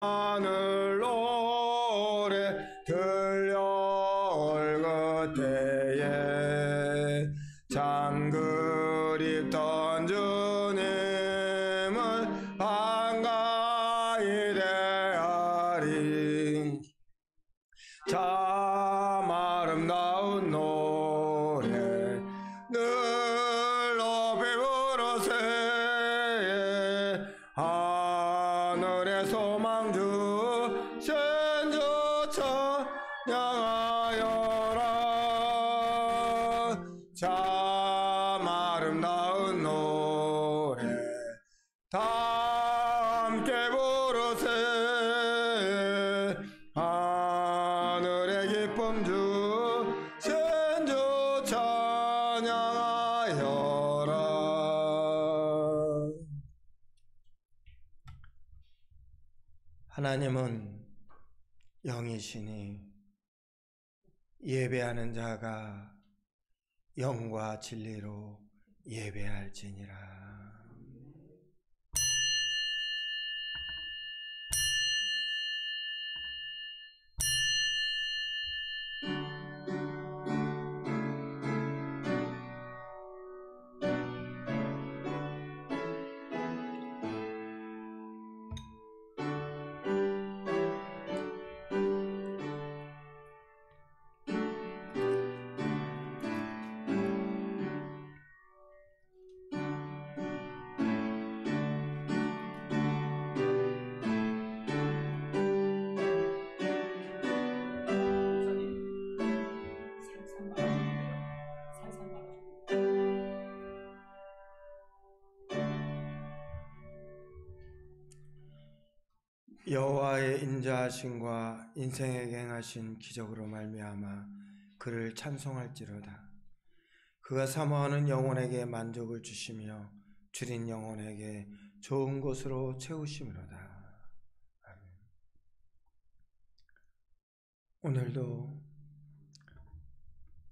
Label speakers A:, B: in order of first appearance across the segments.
A: 하늘 노래 들려올 그때에 장그립던 주님을 반가이 대하리. 참 아름다운 노래 늘 높이 부르세. 하늘의 소망주 신주 찬양하여라. 참 아름다운 노래 다 함께 부르세. 하늘의 기쁨 주 신주 찬양하여라. 하나님은 영이시니 예배하는 자가 영과 진리로 예배할지니라. 여호와의 인자하심과 인생에게 행하신 기적으로 말미암아 그를 찬송할지로다. 그가 사모하는 영혼에게 만족을 주시며 줄인 영혼에게 좋은 곳으로 채우심이로다. 아멘. 오늘도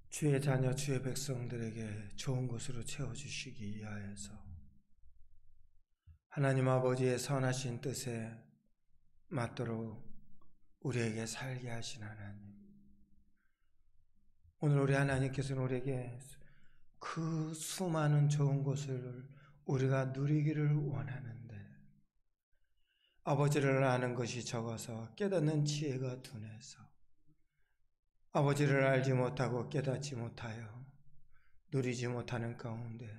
A: 주의 자녀 주의 백성들에게 좋은 곳으로 채워주시기 위하여서 하나님 아버지의 선하신 뜻에 맞도록 우리에게 살게 하신 하나님, 오늘 우리 하나님께서는 우리에게 그 수많은 좋은 것을 우리가 누리기를 원하는데 아버지를 아는 것이 적어서 깨닫는 지혜가 둔해서 아버지를 알지 못하고 깨닫지 못하여 누리지 못하는 가운데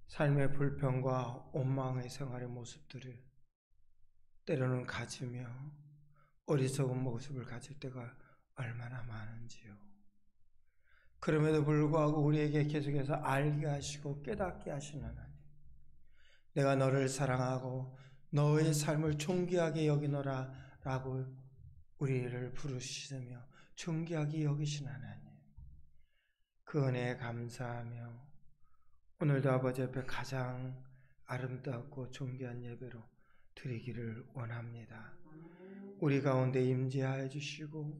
A: 삶의 불평과 원망의 생활의 모습들을 때로는 가지며 어리석은 모습을 가질 때가 얼마나 많은지요. 그럼에도 불구하고 우리에게 계속해서 알게 하시고 깨닫게 하시는 하나님, 내가 너를 사랑하고 너의 삶을 존귀하게 여기노라 라고 우리를 부르시며 존귀하게 여기신 하나님, 그 은혜에 감사하며 오늘도 아버지 앞에 가장 아름답고 존귀한 예배로 드리기를 원합니다. 우리 가운데 임재하여 주시고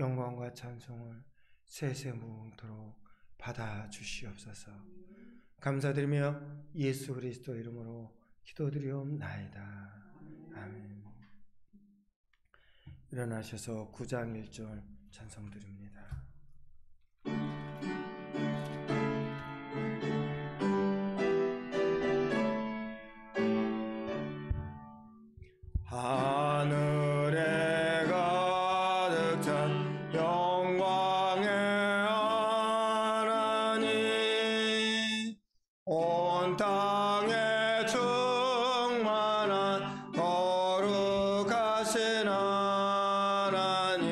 A: 영광과 찬송을 세세무궁토록 받아 주시옵소서. 감사드리며 예수 그리스도 이름으로 기도드리옵나이다. 아멘. 일어나셔서 9장 1절 찬송 드립니다. 하늘에 가득 찬 영광의 하나님, 온 땅에 충만한 거룩하신 하나님,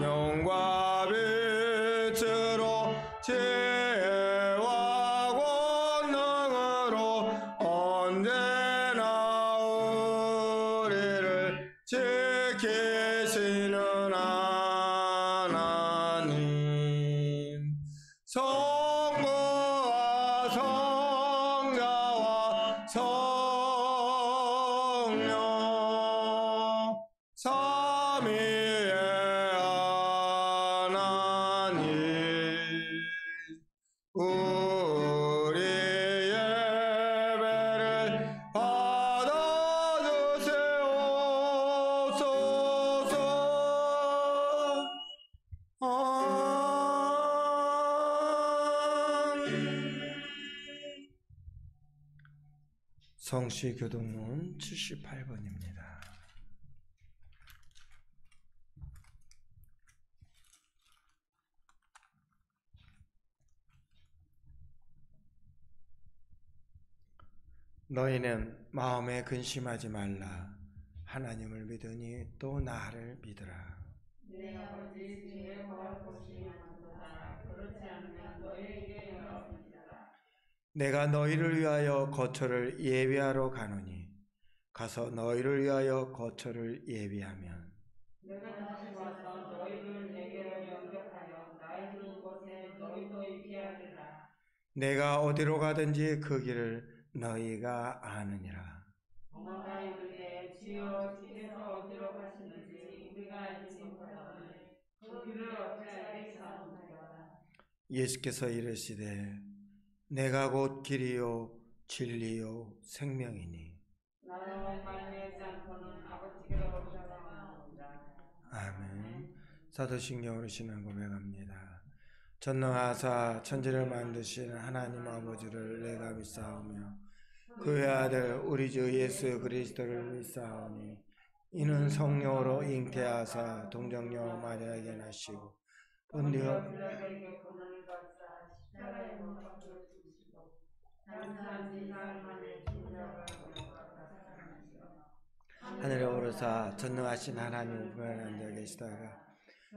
A: 영과 빛으로 지혜와 권능으로 언제나 우리를 지키시는 하나님, 성부와 성자와 성령 삼위의 하나님, 우리 예배를 성시교동론 78번입니다. 너희는 마음에 근심하지 말라. 하나님을 믿으니 또 나를 믿으라.
B: 내 아버지 집에 거할 곳이 많도다. 그렇지 않으면 너희에게 영광이니라.
A: 내가 너희를 위하여 거처를 예비하러 가노니 가서 너희를 위하여 거처를 예비하면
B: 내가 다시 와서 너희를 내게로 영접하여 나의 있는 곳에 너희도 있게 하리라.
A: 내가 어디로 가든지 그 길을 너희가 아느니라.
B: 엄마가 이르되 주여 주께서 어디로 가시는지 우리가 알지 못하오니 그 길을 어찌하게 사옵나이까.
A: 예수께서 이르시되 내가 곧 길이요 진리요 생명이니
B: 나는 말미암지 않고는 아버지께로 오시지 않느니라.
A: 아멘. 사도신경으로 신앙 고백합니다. 전능하사 천지를 만드신 하나님 아버지를 내가 믿사오며 그의 아들 우리 주 예수 그리스도를 믿사오니 이는 성령으로 잉태하사 동정녀 마리아에게 나시고 본디오
B: 필라에게 고난을 받사 십자가에 못 박혀 죽으시고 장사한 지 사흘 만에 죽은 자가 되었다 살아나시고
A: 하늘에 오르사 전능하신 하나님 우편에 앉아 계시다가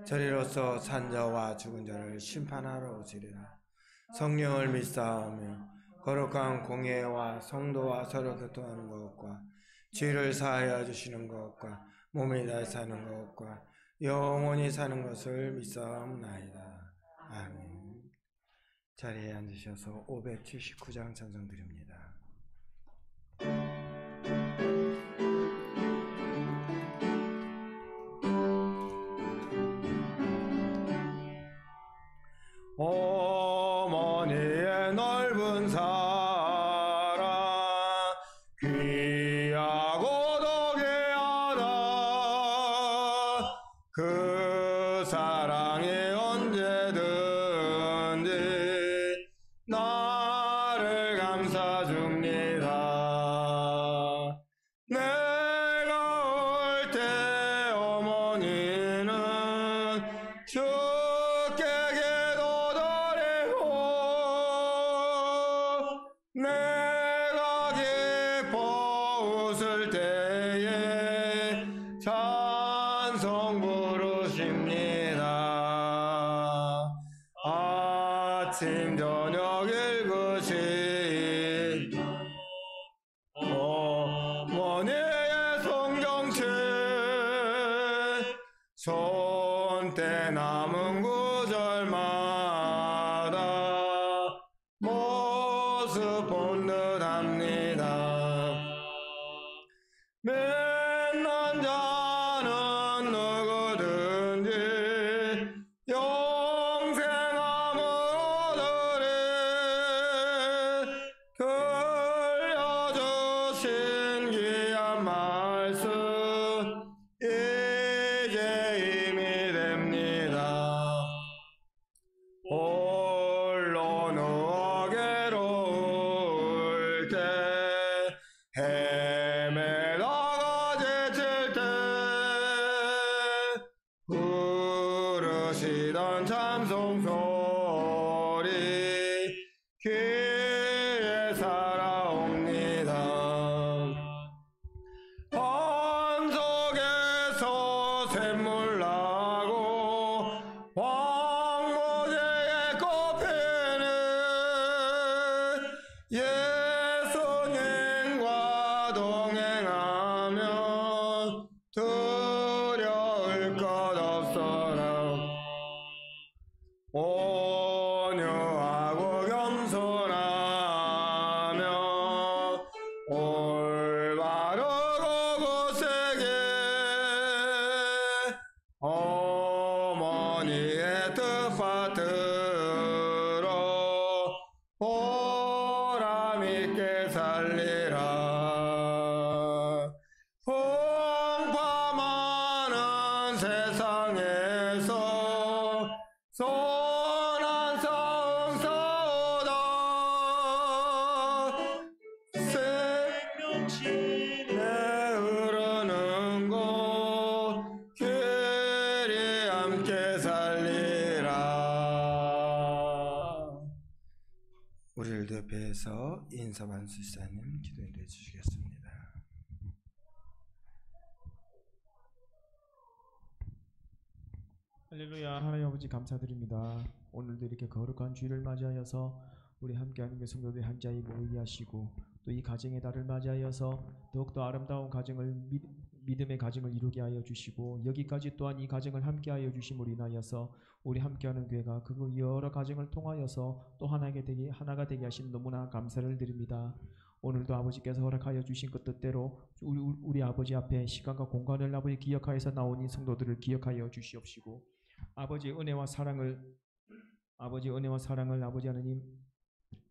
A: 저리로서 산자와 죽은 자를 심판하러 오시리라. 성령을 믿사오며 거룩한 공예와 성도와 서로 교통하는 것과 죄를 사하여 주시는 것과 몸이 다시 사는 것과 영원히 사는 것을 믿사옵나이다. 아멘. 자리에 앉으셔서 579장 찬송 드립니다. 어머니의 넓은 사랑 귀하고 덕이하다. 그 사랑이 언제든지 나를 감싸줍니다. 내가 올 때 어머니는 주께 내가 기뻐 웃을 때에 찬송 부르십니다. 아침 저녁 읽으신 어머니의 성경책 손때 남은 구절마다 모습 본 듯합니다. 믿는 자는 누구든지 영생함을 얻으리. 들려주신 귀한 말씀 이제 힘이 됩니다. 홀로 누워 괴로울 때 헤매다가 지칠 때 부르시던 찬송 소리 귀에 살아옵니다. 반 속에서 샘물 나고 황무지에 꽃피는 예수님과 동행하면 두려울 것 없어라. 온유하고 겸손하며 올바르고 굳세게 어머니의 뜻받들어 보람있게 살리라. 내 흐르는 곳 귀리 함께 살리라. 우리를 대표해서 인사반 수사님 기도해 주시겠습니다.
C: 할렐루야. 하나님 아버지 감사드립니다. 오늘도 이렇게 거룩한 주일을 맞이하여서 우리 함께하는 성도들이 한자리 모이게 하시고 또 이 가정의 달을 맞이하여서 더욱더 아름다운 가정을 믿음의 가정을 이루게 하여 주시고 여기까지 또한 이 가정을 함께하여 주심으로 인하여서 우리 함께하는 교회가 그 여러 가정을 통하여서 또 하나가 되게 하신 너무나 감사를 드립니다. 오늘도 아버지께서 허락하여 주신 것 뜻대로 우리 아버지 앞에 시간과 공간을 아버지 기억하여서 나온 이 성도들을 기억하여 주시옵시고 아버지의 은혜와 사랑을 아버지 하나님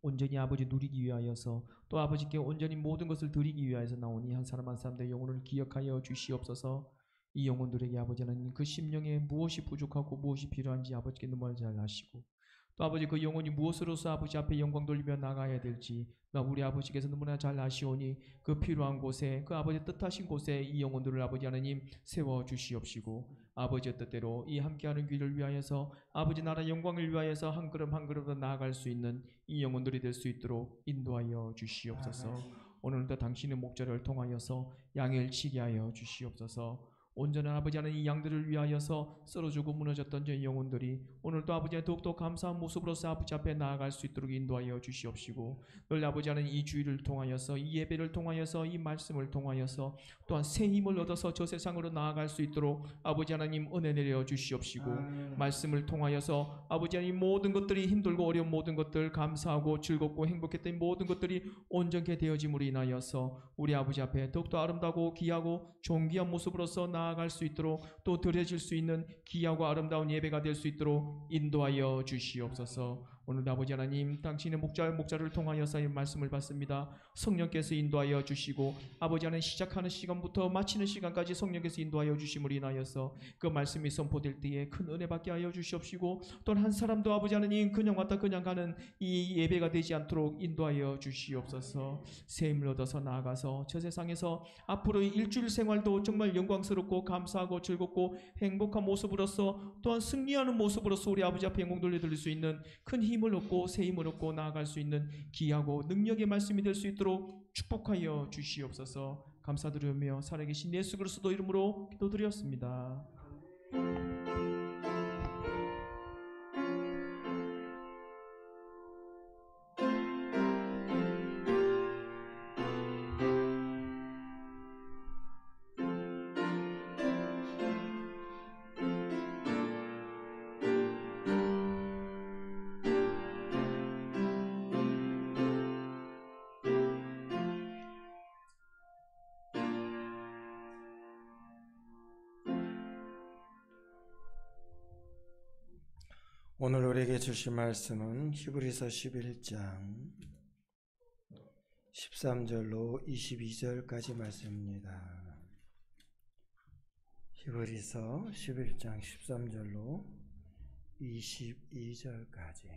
C: 온전히 아버지 누리기 위하여서 또 아버지께 온전히 모든 것을 드리기 위하여서 나오니 한 사람 한 사람들의 영혼을 기억하여 주시옵소서. 이 영혼들에게 아버지 하나님 그 심령에 무엇이 부족하고 무엇이 필요한지 아버지께 너무 잘 아시고 또 아버지 그 영혼이 무엇으로서 아버지 앞에 영광 돌리며 나가야 될지 우리 아버지께서 너무나 잘 아시오니 그 필요한 곳에 그 아버지 뜻하신 곳에 이 영혼들을 아버지 하나님 세워 주시옵시고 아버지의 뜻대로 이 함께하는 길을 위하여서 아버지 나라 영광을 위하여서 한 걸음 한 걸음 더 나아갈 수 있는 이 영혼들이 될 수 있도록 인도하여 주시옵소서. 오늘도 당신의 목자를 통하여서 양을 치게 하여 주시옵소서. 온전한 아버지 하나님 이 양들을 위하여서 쓰러지고 무너졌던 저 영혼들이 오늘도 아버지의 더욱더 감사한 모습으로서 아버지 앞에 나아갈 수 있도록 인도하여 주시옵시고 늘 아버지 하나님 이 주일을 통하여서 이 예배를 통하여서 이 말씀을 통하여서 또한 새 힘을 얻어서 저 세상으로 나아갈 수 있도록 아버지 하나님 은혜 내려 주시옵시고 말씀을 통하여서 아버지 하나님 모든 것들이 힘들고 어려운 모든 것들 감사하고 즐겁고 행복했던 모든 것들이 온전케 되어짐으로 인하여서 우리 아버지 앞에 더욱더 아름다고 귀하고 존귀한 모습으로서 나아갈 수 있도록 또 드려질 수 있는 귀하고 아름다운 예배가 될 수 있도록 인도하여 주시옵소서. 오늘도 아버지 하나님 당신의 목자를 통하여서 이 말씀을 받습니다. 성령께서 인도하여 주시고 아버지 하나님 시작하는 시간부터 마치는 시간까지 성령께서 인도하여 주심으로 인하여서 그 말씀이 선포될 때에 큰 은혜 받게 하여 주시옵시고 또한 한 사람도 아버지 하나님 그냥 왔다 그냥 가는 이 예배가 되지 않도록 인도하여 주시옵소서. 새 힘을 얻어서 나아가서 저 세상에서 앞으로의 일주일 생활도 정말 영광스럽고 감사하고 즐겁고 행복한 모습으로서 또한 승리하는 모습으로서 우리 아버지 앞에 영광 돌려드릴 수 있는 큰 힘을 얻고 새 힘을 얻고 나아갈 수 있는 귀하고 능력의 말씀이 될 수 있도록 축복하여 주시옵소서. 감사드리며 살아계신 예수 그리스도 이름으로 기도드렸습니다.
A: 오늘 우리에게 주신 말씀은 히브리서 11장 13절로 22절까지 말씀입니다. 히브리서 11장 13절로 22절까지.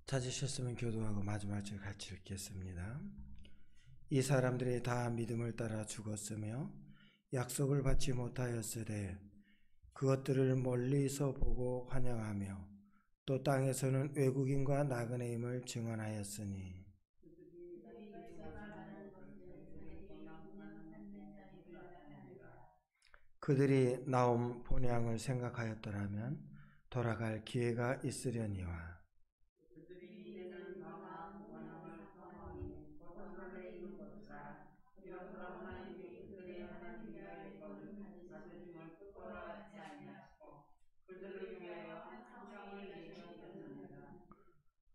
A: 찾으셨으면 교도하고 마지막 절 같이 읽겠습니다. 이 사람들이 다 믿음을 따라 죽었으며 약속을 받지 못하였으되 그것들을 멀리서 보고 환영하며 또 땅에서는 외국인과 나그네임을 증언하였으니 그들이 나옴 본향을 생각하였더라면 돌아갈 기회가 있으려니와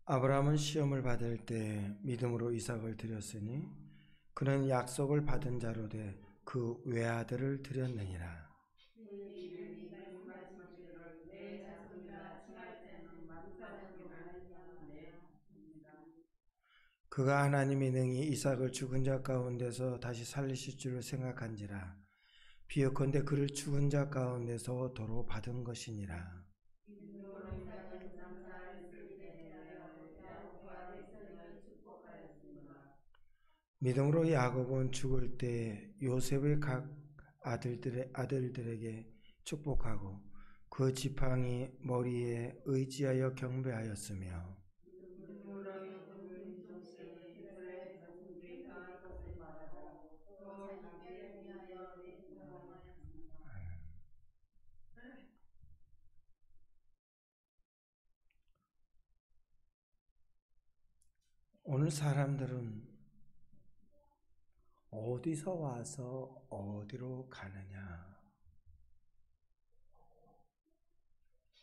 A: 아브라함은 시험을 받을 때 믿음으로 이삭을 드렸으니 그는 약속을 받은 자로 돼 그 외아들을 드렸느니라. 그가 하나님이 능히 이삭을 죽은 자 가운데서 다시 살리실 줄을 생각한지라. 비유컨대 그를 죽은 자 가운데서 도로 받은 것이니라.
B: 감사를 쓰게 되하여 야곱과 에서를 축복하였습니다.
A: 믿음으로 야곱은 죽을 때 요셉의 각 아들들에게 축복하고 그 지팡이 머리에 의지하여 경배하였으며
B: 믿음으로 요셉은 조세의 이스라엘 자손들이 떠날 것을 말하고 또 자기를 위하여 애통하였습니다.
A: 오늘 사람들은 어디서 와서 어디로 가느냐?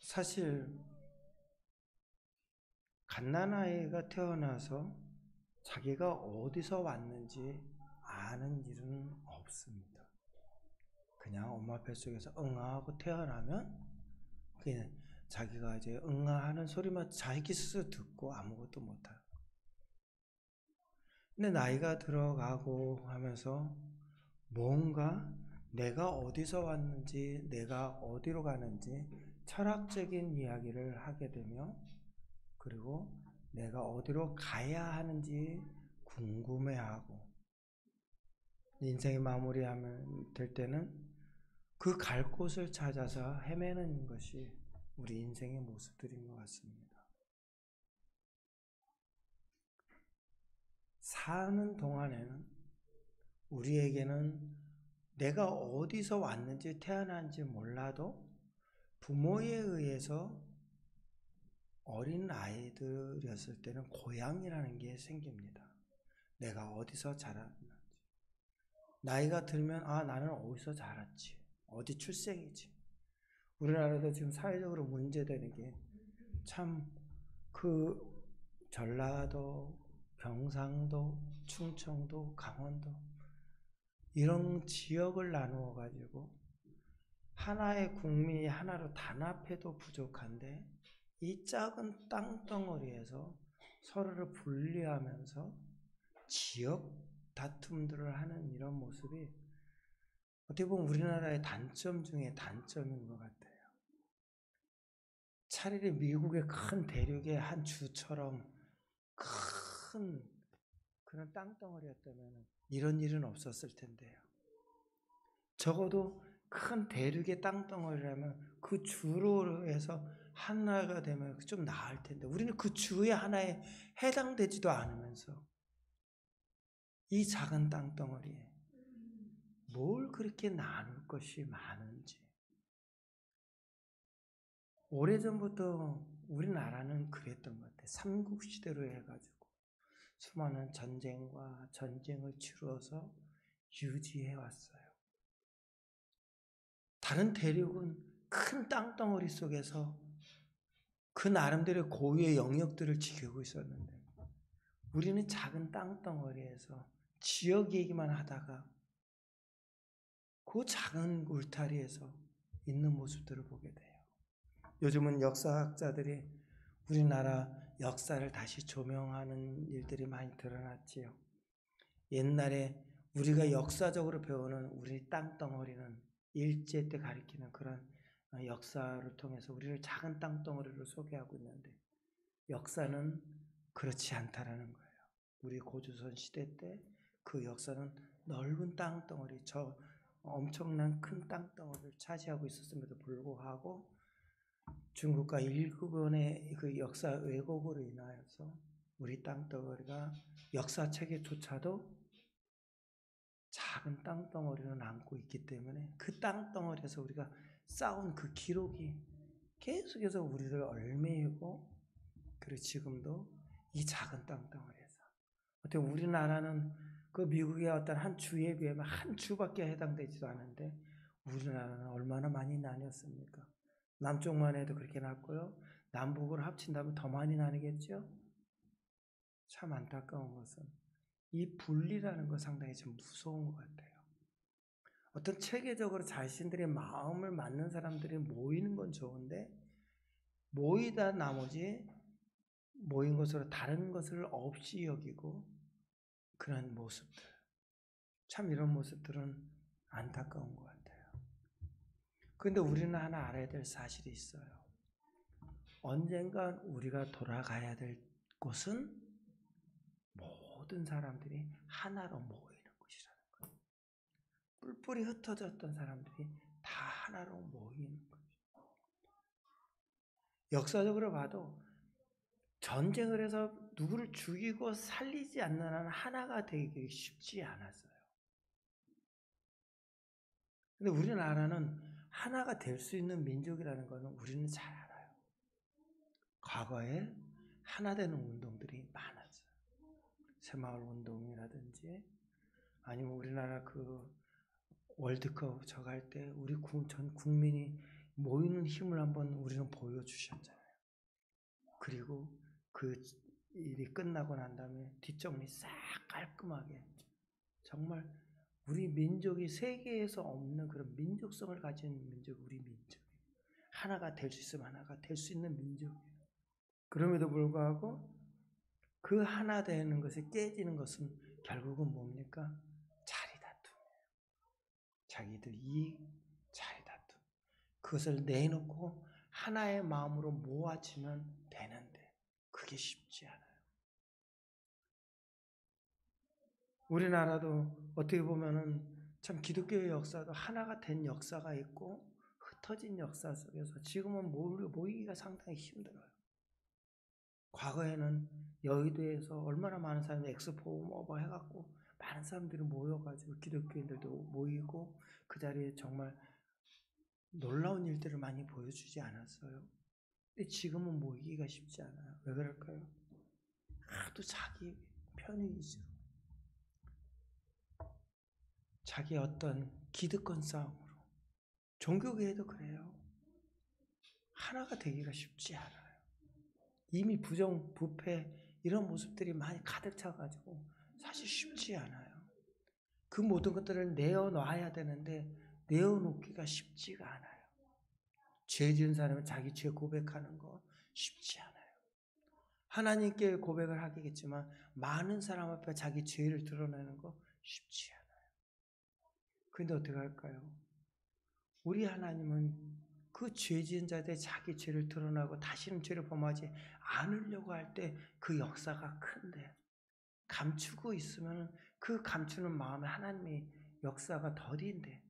A: 사실 갓난아이가 태어나서 자기가 어디서 왔는지 아는 일은 없습니다. 그냥 엄마 뱃속에서 응아하고 태어나면 그냥 자기가 이제 응아하는 소리만 자기 스스로 듣고 아무것도 못해요. 근데 나이가 들어가고 하면서 뭔가 내가 어디서 왔는지 내가 어디로 가는지 철학적인 이야기를 하게 되며 그리고 내가 어디로 가야 하는지 궁금해하고 인생이 마무리하면 될 때는 그 갈 곳을 찾아서 헤매는 것이 우리 인생의 모습들인 것 같습니다. 사는 동안에는 우리에게는 내가 어디서 왔는지 태어난지 몰라도 부모에 의해서 어린 아이들이었을 때는 고향이라는 게 생깁니다. 내가 어디서 자랐는지. 나이가 들면 나는 어디서 자랐지. 어디 출생이지. 우리나라도 지금 사회적으로 문제되는 게 참 그 전라도, 경상도, 충청도, 강원도 이런 지역을 나누어 가지고 하나의 국민이 하나로 단합해도 부족한데 이 작은 땅덩어리에서 서로를 분리하면서 지역 다툼들을 하는 이런 모습이 어떻게 보면 우리나라의 단점 중에 단점인 것 같아요. 차라리 미국의 큰 대륙의 한 주처럼 큰 그런 땅덩어리였다면 이런 일은 없었을 텐데요. 적어도 큰 대륙의 땅덩어리라면 그 주로 해서 하나가 되면 좀 나을 텐데 우리는 그 주의 하나에 해당되지도 않으면서 이 작은 땅덩어리에 뭘 그렇게 나눌 것이 많은지. 오래전부터 우리나라는 그랬던 것 같아요. 삼국시대로 해가지고 수많은 전쟁과 전쟁을 치루어서 유지해 왔어요. 다른 대륙은 큰 땅덩어리 속에서 그 나름대로 고유의 영역들을 지키고 있었는데 우리는 작은 땅덩어리에서 지역 얘기만 하다가 그 작은 울타리에서 있는 모습들을 보게 돼요. 요즘은 역사학자들이 우리나라 역사를 다시 조명하는 일들이 많이 드러났지요. 옛날에 우리가 역사적으로 배우는 우리 땅덩어리는 일제 때 가리키는 그런 역사를 통해서 우리를 작은 땅덩어리로 소개하고 있는데 역사는 그렇지 않다라는 거예요. 우리 고조선 시대 때 그 역사는 넓은 땅덩어리, 저 엄청난 큰 땅덩어리를 차지하고 있었음에도 불구하고 중국과 일본의 그 역사 왜곡으로 인하여서 우리 땅덩어리가 역사책에조차도 작은 땅덩어리로 남고 있기 때문에 그 땅덩어리에서 우리가 쌓은 그 기록이 계속해서 우리를 얽매이고 그리고 지금도 이 작은 땅덩어리에서 어떻게 우리나라는 그 미국의 어떤 한 주에 비하면 한 주밖에 해당되지도 않은데 우리나라는 얼마나 많이 나뉘었습니까? 남쪽만 해도 그렇게 났고요. 남북을 합친다면 더 많이 나뉘겠죠? 참 안타까운 것은 이 분리라는 것 상당히 좀 무서운 것 같아요. 어떤 체계적으로 자신들의 마음을 맞는 사람들이 모이는 건 좋은데 모이다 나머지 모인 것으로 다른 것을 없이 여기고 그런 모습들. 참 이런 모습들은 안타까운 것 같아요. 그런데 우리는 하나 알아야 될 사실이 있어요. 언젠간 우리가 돌아가야 될 곳은 모든 사람들이 하나로 모이는 곳이라는 거예요. 뿔뿔이 흩어졌던 사람들이 다 하나로 모이는 거예요. 역사적으로 봐도 전쟁을 해서 누구를 죽이고 살리지 않는 한 하나가 되기 쉽지 않았어요. 근데 우리나라는 하나가 될 수 있는 민족이라는 것은 우리는 잘 알아요. 과거에 하나 되는 운동들이 많았어요. 새마을 운동이라든지 아니면 우리나라 그 월드컵 저거 할 때 우리 전 국민이 모이는 힘을 한번 우리는 보여주셨잖아요. 그리고 그 일이 끝나고 난 다음에 뒷정리 싹 깔끔하게 정말 우리 민족이 세계에서 없는 그런 민족성을 가진 민족, 우리 민족. 하나가 될 수 있으면 하나가 될 수 있는 민족이에요. 그럼에도 불구하고 그 하나 되는 것이 깨지는 것은 결국은 뭡니까? 자리 다툼이에요. 자기들 이익, 자리 다툼. 그것을 내놓고 하나의 마음으로 모아지면 되는데 그게 쉽지 않아요. 우리나라도 어떻게 보면은 참 기독교의 역사도 하나가 된 역사가 있고 흩어진 역사 속에서 지금은 모이기가 상당히 힘들어요. 과거에는 여의도에서 얼마나 많은 사람들이 엑스포 뭐 해갖고 많은 사람들이 모여가지고 기독교인들도 모이고 그 자리에 정말 놀라운 일들을 많이 보여주지 않았어요. 근데 지금은 모이기가 쉽지 않아요. 왜 그럴까요? 하도 자기 편의 위주로 자기 어떤 기득권 싸움으로 종교계에도 그래요. 하나가 되기가 쉽지 않아요. 이미 부정, 부패 이런 모습들이 많이 가득 차가지고 사실 쉽지 않아요. 그 모든 것들을 내어놔야 되는데 내어놓기가 쉽지가 않아요. 죄 지은 사람은 자기 죄 고백하는 거 쉽지 않아요. 하나님께 고백을 하겠지만 많은 사람 앞에 자기 죄를 드러내는 거 쉽지 않아요. 그런데 어떻게 할까요? 우리 하나님은 그 죄 지은 자들의 자기 죄를 드러나고 다시는 죄를 범하지 않으려고 할 때 그 역사가 큰데 감추고 있으면 그 감추는 마음에 하나님의 역사가 더딘데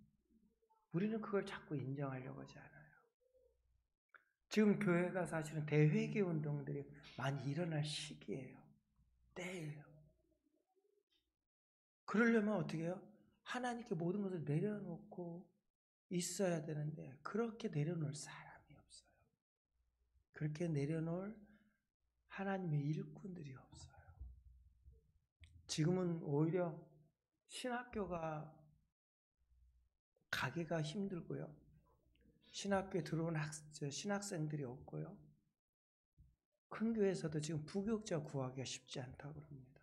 A: 우리는 그걸 자꾸 인정하려고 하지 않아요. 지금 교회가 사실은 대회개 운동들이 많이 일어날 시기예요. 때예요. 그러려면 어떻게 해요? 하나님께 모든 것을 내려놓고 있어야 되는데 그렇게 내려놓을 사람이 없어요. 그렇게 내려놓을 하나님의 일꾼들이 없어요. 지금은 오히려 신학교가 가기가 힘들고요. 신학교에 들어온 신학생들이 없고요. 큰 교회에서도 지금 부교육자 구하기가 쉽지 않다고 그럽니다.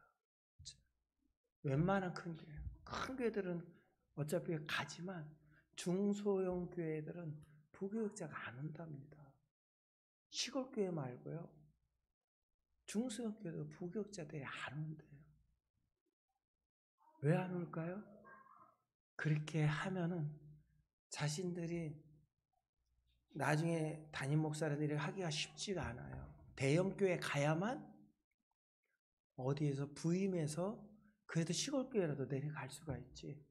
A: 웬만한 큰 교회들은 어차피 가지만 중소형 교회들은 부교육자가 안 온답니다. 시골 교회 말고요. 중소형 교회도 부교육자들이 안 온대요. 왜 안 올까요? 그렇게 하면은 자신들이 나중에 담임 목사들이 하기가 쉽지가 않아요. 대형 교회 가야만 어디에서 부임해서 그래도 시골 교회라도 내려갈 수가 있지.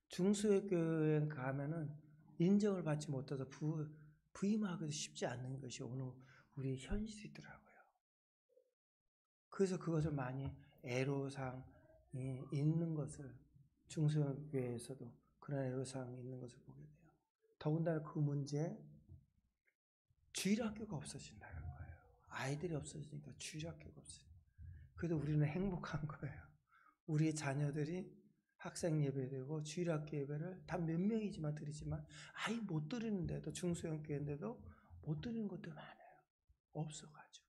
A: 중소형 교회 가면은 인정을 받지 못해서 부임하기도 쉽지 않는 것이 오늘 우리 현실이더라고요. 그래서 그것을 많이 애로사항이 있는 것을 중소형 교회에서도 그런 애로사항이 있는 것을 보게 돼요. 더군다나 그 문제 주일학교가 없어진다는 거예요. 아이들이 없어지니까 주일학교가 없어져요. 그래도 우리는 행복한 거예요. 우리 자녀들이 학생 예배되고 주일학교 예배를 단 몇 명이지만 드리지만 아예 못 드리는데도 중소형 교회인데도 못 드리는 것도 많아요. 없어가지고.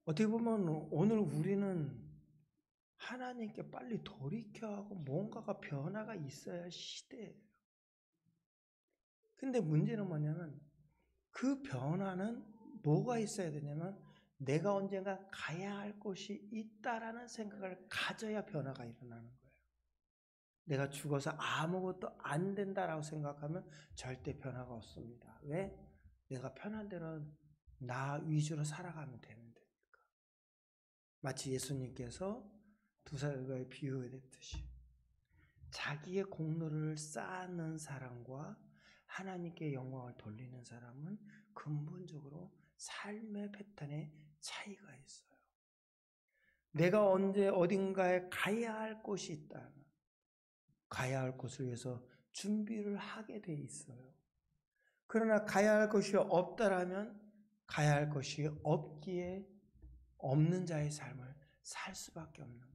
A: 어떻게 보면 오늘 우리는 하나님께 빨리 돌이켜야 하고 뭔가가 변화가 있어야 시대예요. 근데 문제는 뭐냐면 그 변화는 뭐가 있어야 되냐면 내가 언젠가 가야 할 곳이 있다라는 생각을 가져야 변화가 일어나는 거예요. 내가 죽어서 아무것도 안 된다라고 생각하면 절대 변화가 없습니다. 왜? 내가 편한 대로 나 위주로 살아가면 되는데. 마치 예수님께서 두 사람과의 비유가 됐듯이 자기의 공로를 쌓는 사람과 하나님께 영광을 돌리는 사람은 근본적으로 삶의 패턴에 차이가 있어요. 내가 언제 어딘가에 가야 할 곳이 있다. 가야 할 곳을 위해서 준비를 하게 돼 있어요. 그러나 가야 할 곳이 없다라면 가야 할 것이 없기에 없는 자의 삶을 살 수밖에 없는 거예요.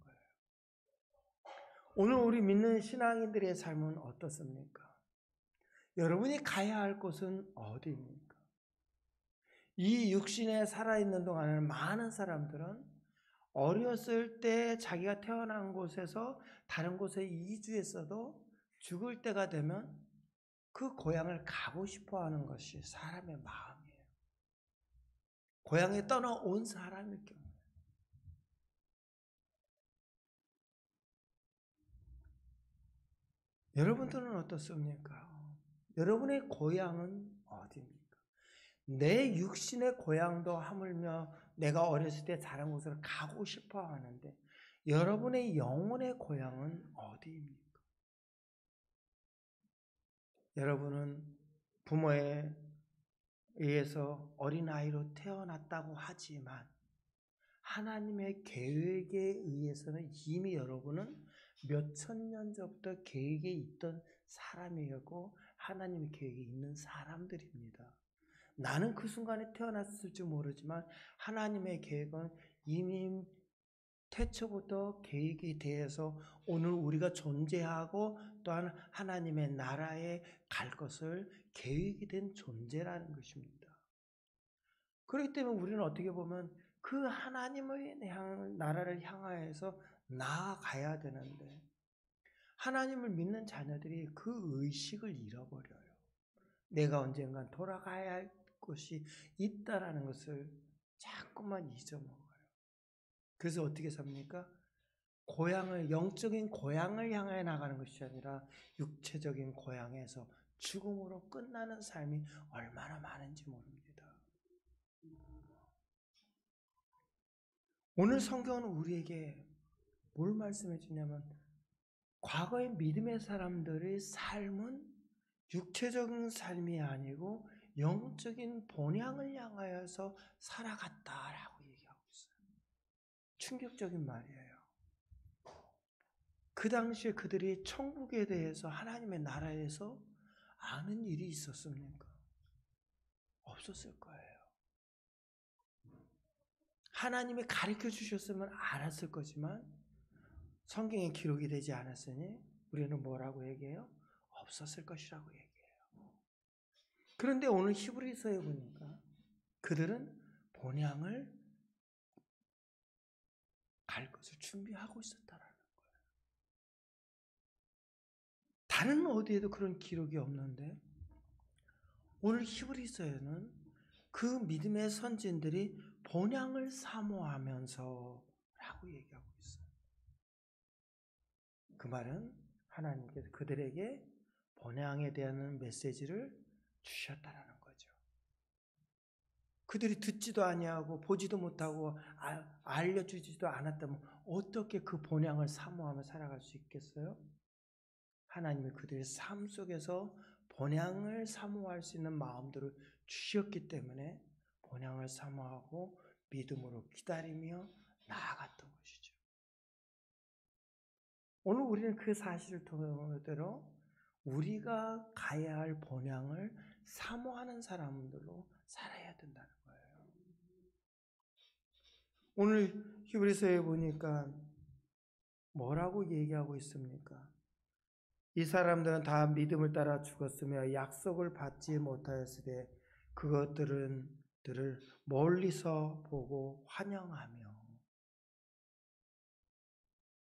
A: 오늘 우리 믿는 신앙인들의 삶은 어떻습니까? 여러분이 가야 할 곳은 어디입니까? 이 육신에 살아있는 동안에는 많은 사람들은 어렸을 때 자기가 태어난 곳에서 다른 곳에 이주했어도 죽을 때가 되면 그 고향을 가고 싶어 하는 것이 사람의 마음이에요. 고향에 떠나온 사람일 경우. 여러분들은 어떻습니까? 여러분의 고향은 어디입니까? 내 육신의 고향도 하물며 내가 어렸을 때 자란 곳을 가고 싶어 하는데 여러분의 영혼의 고향은 어디입니까? 여러분은 부모에 의해서 어린아이로 태어났다고 하지만 하나님의 계획에 의해서는 이미 여러분은 몇천 년 전부터 계획에 있던 사람이고 하나님의 계획이 있는 사람들입니다. 나는 그 순간에 태어났을지 모르지만 하나님의 계획은 이미 태초부터 계획이 되어서 오늘 우리가 존재하고 또한 하나님의 나라에 갈 것을 계획이 된 존재라는 것입니다. 그렇기 때문에 우리는 어떻게 보면 그 하나님의 나라를 향하여서 나아가야 되는데 하나님을 믿는 자녀들이 그 의식을 잃어버려요. 내가 언젠간 돌아가야 할 곳이 있다라는 것을 자꾸만 잊어먹어요. 그래서 어떻게 삽니까? 영적인 고향을 향해 나가는 것이 아니라 육체적인 고향에서 죽음으로 끝나는 삶이 얼마나 많은지 모릅니다. 오늘 성경은 우리에게 뭘 말씀해 주냐면 과거의 믿음의 사람들의 삶은 육체적인 삶이 아니고 영적인 본향을 향하여서 살아갔다라고 얘기하고 있어요. 충격적인 말이에요. 그 당시에 그들이 천국에 대해서 하나님의 나라에서 아는 일이 있었습니까? 없었을 거예요. 하나님이 가르쳐 주셨으면 알았을 거지만 성경에 기록이 되지 않았으니 우리는 뭐라고 얘기해요? 없었을 것이라고 얘기해요. 그런데 오늘 히브리서에 보니까 그들은 본향을 갈 것을 준비하고 있었다라는 거예요. 다른 어디에도 그런 기록이 없는데 오늘 히브리서에는 그 믿음의 선진들이 본향을 사모하면서 라고 얘기하고 있어요. 그 말은 하나님께서 그들에게 본향에 대한 메시지를 주셨다라는 거죠. 그들이 듣지도 아니하고 보지도 못하고 알려주지도 않았다면 어떻게 그 본향을 사모하며 살아갈 수 있겠어요? 하나님이 그들의 삶 속에서 본향을 사모할 수 있는 마음들을 주셨기 때문에 본향을 사모하고 믿음으로 기다리며 나아갔던 것이죠. 오늘 우리는 그 사실을 토대로 우리가 가야 할 본향을 사모하는 사람들로 살아야 된다는 거예요. 오늘 히브리서에 보니까 뭐라고 얘기하고 있습니까? 이 사람들은 다 믿음을 따라 죽었으며 약속을 받지 못하였으되 그것들을 멀리서 보고 환영하며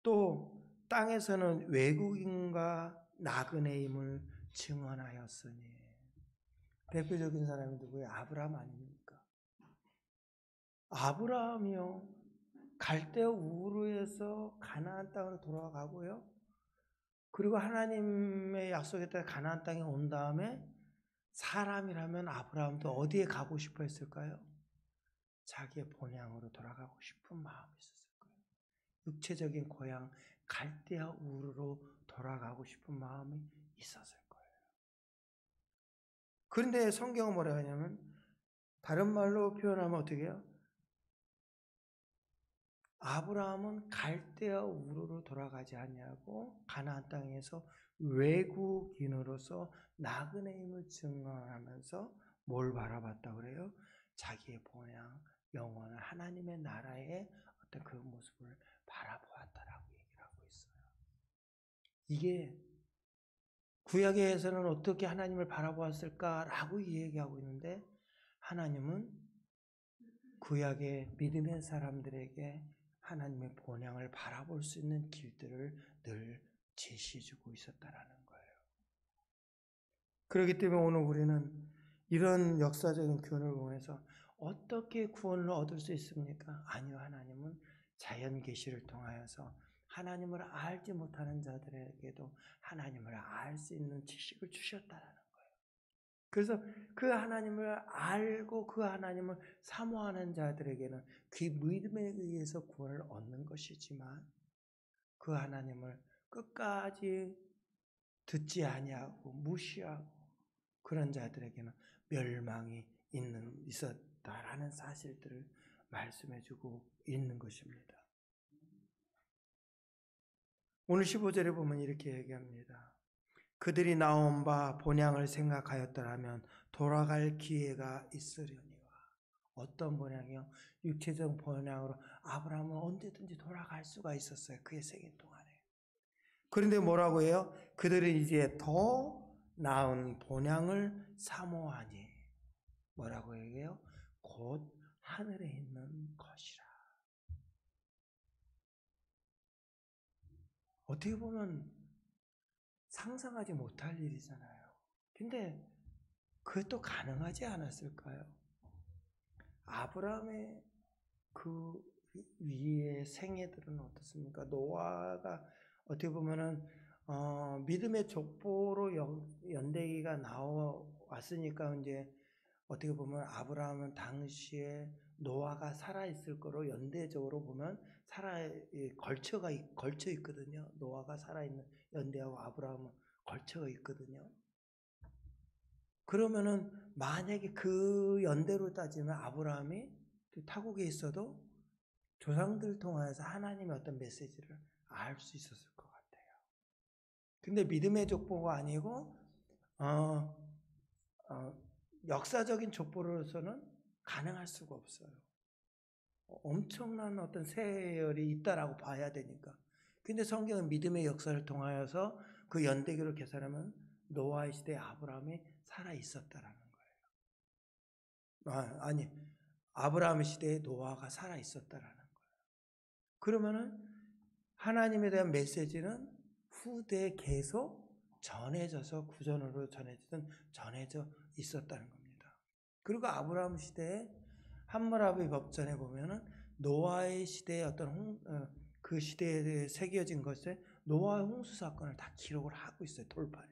A: 또 땅에서는 외국인과 나그네임을 증언하였으니 대표적인 사람이 누구예요? 아브라함 아닙니까? 아브라함이요. 갈대아 우르에서 가나안 땅으로 돌아가고요. 그리고 하나님의 약속에 따라 가나안 땅에 온 다음에 사람이라면 아브라함도 어디에 가고 싶어 했을까요? 자기의 본향으로 돌아가고 싶은 마음이 있었을 거예요. 육체적인 고향 갈대아 우르로 돌아가고 싶은 마음이 있었을 거예요. 그런데 성경은 뭐라 하냐면 다른 말로 표현하면 어떻게 해요? 아브라함은 갈대아 우르로 돌아가지 않냐고 가나안 땅에서 외국인으로서 나그네 임을 증언하면서 뭘 바라봤다고 그래요? 자기의 본향, 영원한 하나님의 나라의 어떤 그 모습을 바라보았다라고 얘기를 하고 있어요. 이게 구약에서는 어떻게 하나님을 바라보았을까라고 얘기하고 있는데 하나님은 구약의 믿음의 사람들에게 하나님의 본향을 바라볼 수 있는 길들을 늘 제시해주고 있었다라는 거예요. 그렇기 때문에 오늘 우리는 이런 역사적인 교훈을 보면서 어떻게 구원을 얻을 수 있습니까? 아니요, 하나님은 자연 계시를 통하여서 하나님을 알지 못하는 자들에게도 하나님을 알 수 있는 지식을 주셨다라는 거예요. 그래서 그 하나님을 알고 그 하나님을 사모하는 자들에게는 그 믿음에 의해서 구원을 얻는 것이지만 그 하나님을 끝까지 듣지 아니하고 무시하고 그런 자들에게는 멸망이 있었다라는 사실들을 말씀해주고 있는 것입니다. 오늘 15절에 보면 이렇게 얘기합니다. 그들이 나온 바 본향을 생각하였더라면 돌아갈 기회가 있으려니와. 어떤 본향이요? 육체적 본향으로 아브라함은 언제든지 돌아갈 수가 있었어요. 그의 생애 동안에. 그런데 뭐라고 해요? 그들은 이제 더 나은 본향을 사모하니. 뭐라고 얘기해요? 곧 하늘에 있는 것이라. 어떻게 보면 상상하지 못할 일이잖아요. 근데 그것도 가능하지 않았을까요? 아브라함의 그 위의 생애들은 어떻습니까? 노아가 어떻게 보면은 믿음의 족보로 연대기가 나왔으니까 이제 어떻게 보면 아브라함은 당시에 노아가 살아 있을 거로 연대적으로 보면 걸쳐 있거든요. 노아가 살아 있는 연대하고 아브라함은 걸쳐가 있거든요. 그러면은 만약에 그 연대로 따지면 아브라함이 타국에 있어도 조상들 통해서 하나님의 어떤 메시지를 알 수 있었을 것 같아요. 근데 믿음의 족보가 아니고 역사적인 족보로서는 가능할 수가 없어요. 엄청난 어떤 세월이 있다라고 봐야 되니까. 근데 성경은 믿음의 역사를 통하여서 그 연대기를 계산하면 노아의 시대에 아브라함이 살아 있었다라는 거예요. 아니, 아브라함의 시대에 노아가 살아 있었다라는 거예요. 그러면은 하나님에 대한 메시지는 후대에 계속 전해져서 구전으로 전해져 있었다는 겁니다. 그리고 아브라함 시대에 함무라비 법전에 보면은 노아의 시대의 어떤 그 시대에 새겨진 것에 노아의 홍수 사건을 다 기록을 하고 있어요. 돌판에.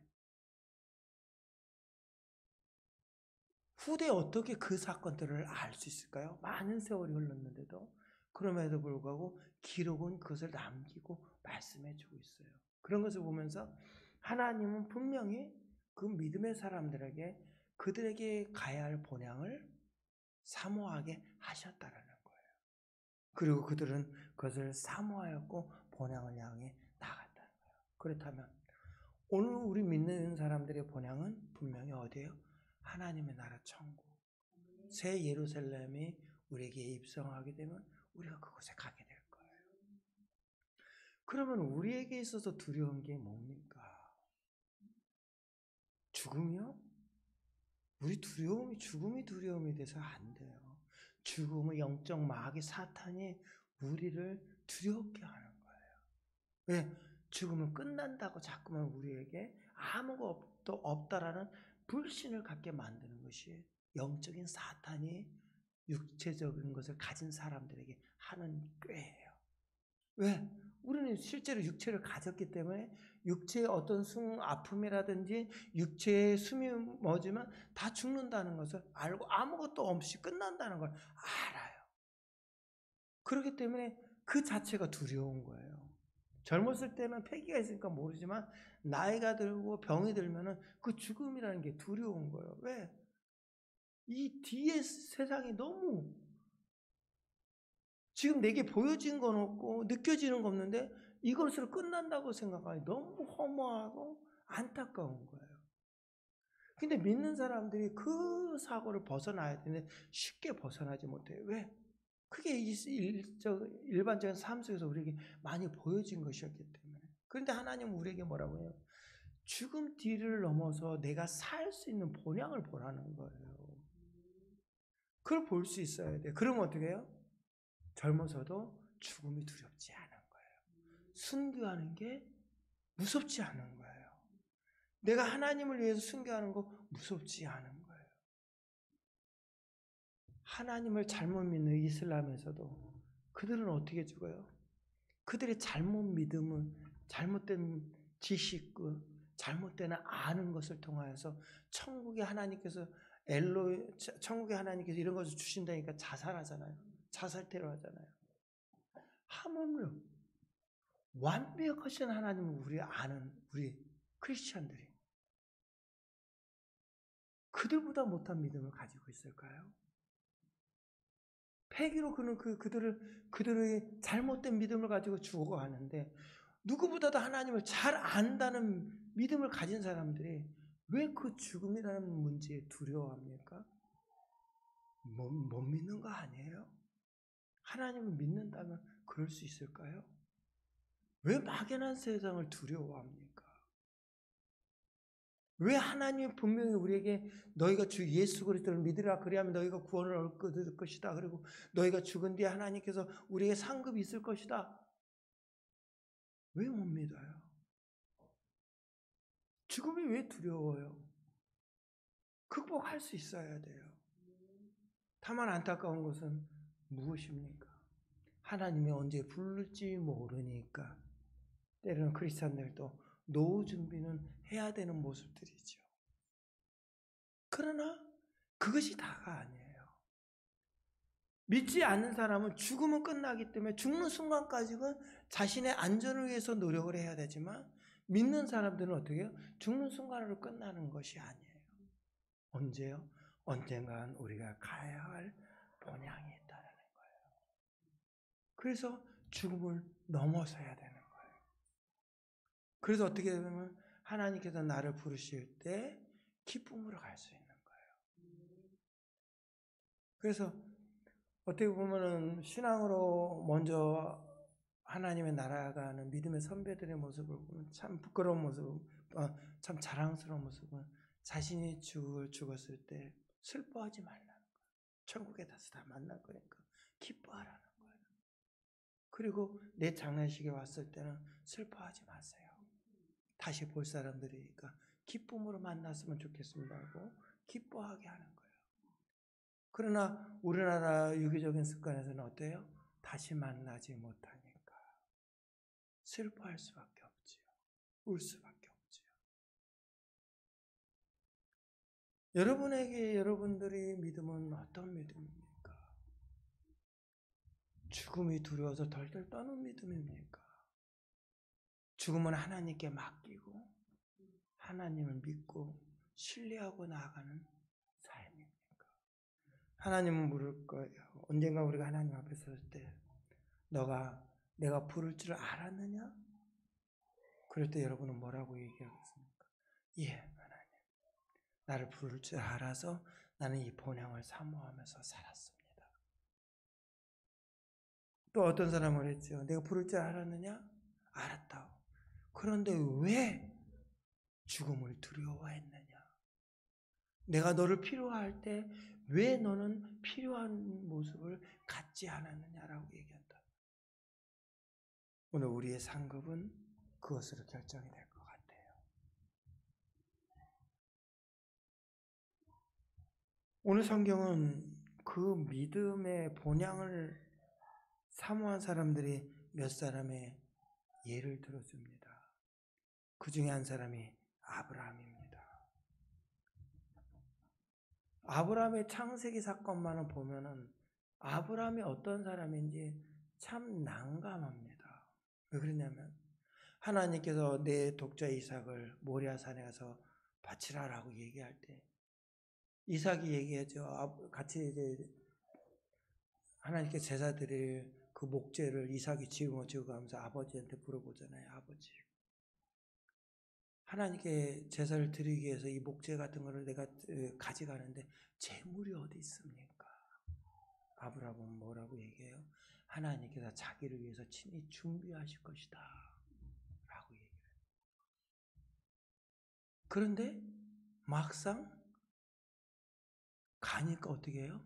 A: 후대에 어떻게 그 사건들을 알 수 있을까요? 많은 세월이 흘렀는데도 그럼에도 불구하고 기록은 그것을 남기고 말씀해 주고 있어요. 그런 것을 보면서 하나님은 분명히 그 믿음의 사람들에게 그들에게 가야 할 본향을 사모하게 하셨다라는 거예요. 그리고 그들은 그것을 사모하였고 본향을 향해 나갔다는 거예요. 그렇다면 오늘 우리 믿는 사람들의 본향은 분명히 어디예요? 하나님의 나라 천국. 새 예루살렘이 우리에게 입성하게 되면 우리가 그곳에 가게 될 거예요. 그러면 우리에게 있어서 두려운 게 뭡니까? 죽음이요? 우리 죽음이 두려움이 돼서 안 돼요. 죽음의 영적 마귀 사탄이 우리를 두렵게 하는 거예요. 왜? 죽음은 끝난다고 자꾸만 우리에게 아무것도 없다라는 불신을 갖게 만드는 것이 영적인 사탄이 육체적인 것을 가진 사람들에게 하는 꾀예요. 왜? 우리는 실제로 육체를 가졌기 때문에 육체의 어떤 아픔이라든지 육체의 숨이 멎으면 다 죽는다는 것을 알고 아무것도 없이 끝난다는 걸 알아요. 그렇기 때문에 그 자체가 두려운 거예요. 젊었을 때는 패기가 있으니까 모르지만 나이가 들고 병이 들면은 그 죽음이라는 게 두려운 거예요. 왜? 이 뒤에 세상이 너무 지금 내게 보여진 건 없고 느껴지는 거 없는데 이것으로 끝난다고 생각하니 너무 허무하고 안타까운 거예요. 근데 믿는 사람들이 그 사고를 벗어나야 되는데 쉽게 벗어나지 못해요. 왜? 그게 일반적인 삶 속에서 우리에게 많이 보여진 것이었기 때문에. 그런데 하나님은 우리에게 뭐라고 해요? 죽음 뒤를 넘어서 내가 살 수 있는 본향을 보라는 거예요. 그걸 볼 수 있어야 돼요. 그러면 어떻게 해요? 젊어서도 죽음이 두렵지 않은 거예요. 순교하는 게 무섭지 않은 거예요. 내가 하나님을 위해서 순교하는 거 무섭지 않은 거예요. 하나님을 잘못 믿는 이슬람에서도 그들은 어떻게 죽어요? 그들의 잘못 믿음은 잘못된 지식과 잘못된 아는 것을 통하여서 천국의 하나님께서 이런 것을 주신다니까 자살하잖아요. 자살 테러하잖아요. 하물며 완벽하신 하나님을 우리 아는 우리 크리스천들이 그들보다 못한 믿음을 가지고 있을까요? 패기로 그들의 잘못된 믿음을 가지고 죽어가는데 누구보다도 하나님을 잘 안다는 믿음을 가진 사람들이 왜 그 죽음이라는 문제에 두려워합니까? 못 믿는 거 아니에요? 하나님을 믿는다면 그럴 수 있을까요? 왜 막연한 세상을 두려워합니까? 왜 하나님이 분명히 우리에게 너희가 주 예수 그리스도를 믿으라 그리하면 너희가 구원을 얻을 것이다. 그리고 너희가 죽은 뒤에 하나님께서 우리에게 상급이 있을 것이다. 왜 못 믿어요? 죽음이 왜 두려워요? 극복할 수 있어야 돼요. 다만 안타까운 것은 무엇입니까? 하나님이 언제 부를지 모르니까 때로는 크리스찬들도 노후 준비는 해야 되는 모습들이죠. 그러나 그것이 다가 아니에요. 믿지 않는 사람은 죽으면 끝나기 때문에 죽는 순간까지는 자신의 안전을 위해서 노력을 해야 되지만 믿는 사람들은 어떻게 해요? 죽는 순간으로 끝나는 것이 아니에요. 언제요? 언젠간 우리가 가야 할 본향이 있다는 거예요. 그래서 죽음을 넘어서야 되는 거예요. 그래서 어떻게 되면 하나님께서 나를 부르실 때 기쁨으로 갈 수 있는 거예요. 그래서 어떻게 보면은 신앙으로 먼저 하나님의 나라가는 믿음의 선배들의 모습을 보면 참 부끄러운 모습, 참 자랑스러운 모습은 자신이 죽었을 때 슬퍼하지 말라는 거예요. 천국에 다시 다 만날 거니까 기뻐하라는 거예요. 그리고 내 장례식에 왔을 때는 슬퍼하지 마세요. 다시 볼 사람들이니까 기쁨으로 만났으면 좋겠습니다 하고 기뻐하게 하는 거예요. 그러나 우리나라 유교적인 습관에서는 어때요? 다시 만나지 못하니까 슬퍼할 수밖에 없지요. 울 수밖에 없지요. 여러분들의 믿음은 어떤 믿음입니까? 죽음이 두려워서 덜덜 떠는 믿음입니까? 죽음은 하나님께 맡기고 하나님을 믿고 신뢰하고 나아가는 삶입니까? 하나님은 물을 거예요. 언젠가 우리가 하나님 앞에 설 때 내가 부를 줄 알았느냐? 그럴 때 여러분은 뭐라고 얘기하겠습니까? 예, 하나님. 나를 부를 줄 알아서 나는 이 본향을 사모하면서 살았습니다. 또 어떤 사람을 했죠. 내가 부를 줄 알았느냐? 알았다고. 그런데 왜 죽음을 두려워했느냐? 내가 너를 필요할 때 왜 너는 필요한 모습을 갖지 않았느냐라고 얘기한다. 오늘 우리의 상급은 그것으로 결정이 될 것 같아요. 오늘 성경은 그 믿음의 본향을 사모한 사람들이 몇 사람의 예를 들어줍니다. 그 중에 한 사람이 아브라함입니다. 아브라함의 창세기 사건만을 보면은 아브라함이 어떤 사람인지 참 난감합니다. 왜 그러냐면 하나님께서 내 독자 이삭을 모리아산에 가서 바치라라고 얘기할 때 이삭이 얘기하죠. 같이 이제 하나님께 제사 드릴 그 목재를 이삭이 짊어지고 가면서 아버지한테 물어보잖아요. 아버지, 하나님께 제사를 드리기 위해서 이 목재 같은 거를 내가 가져가는데 재물이 어디 있습니까? 아브라함은 뭐라고 얘기해요? 하나님께서 자기를 위해서 친히 준비하실 것이다 라고 얘기해요. 그런데 막상 가니까 어떻게 해요?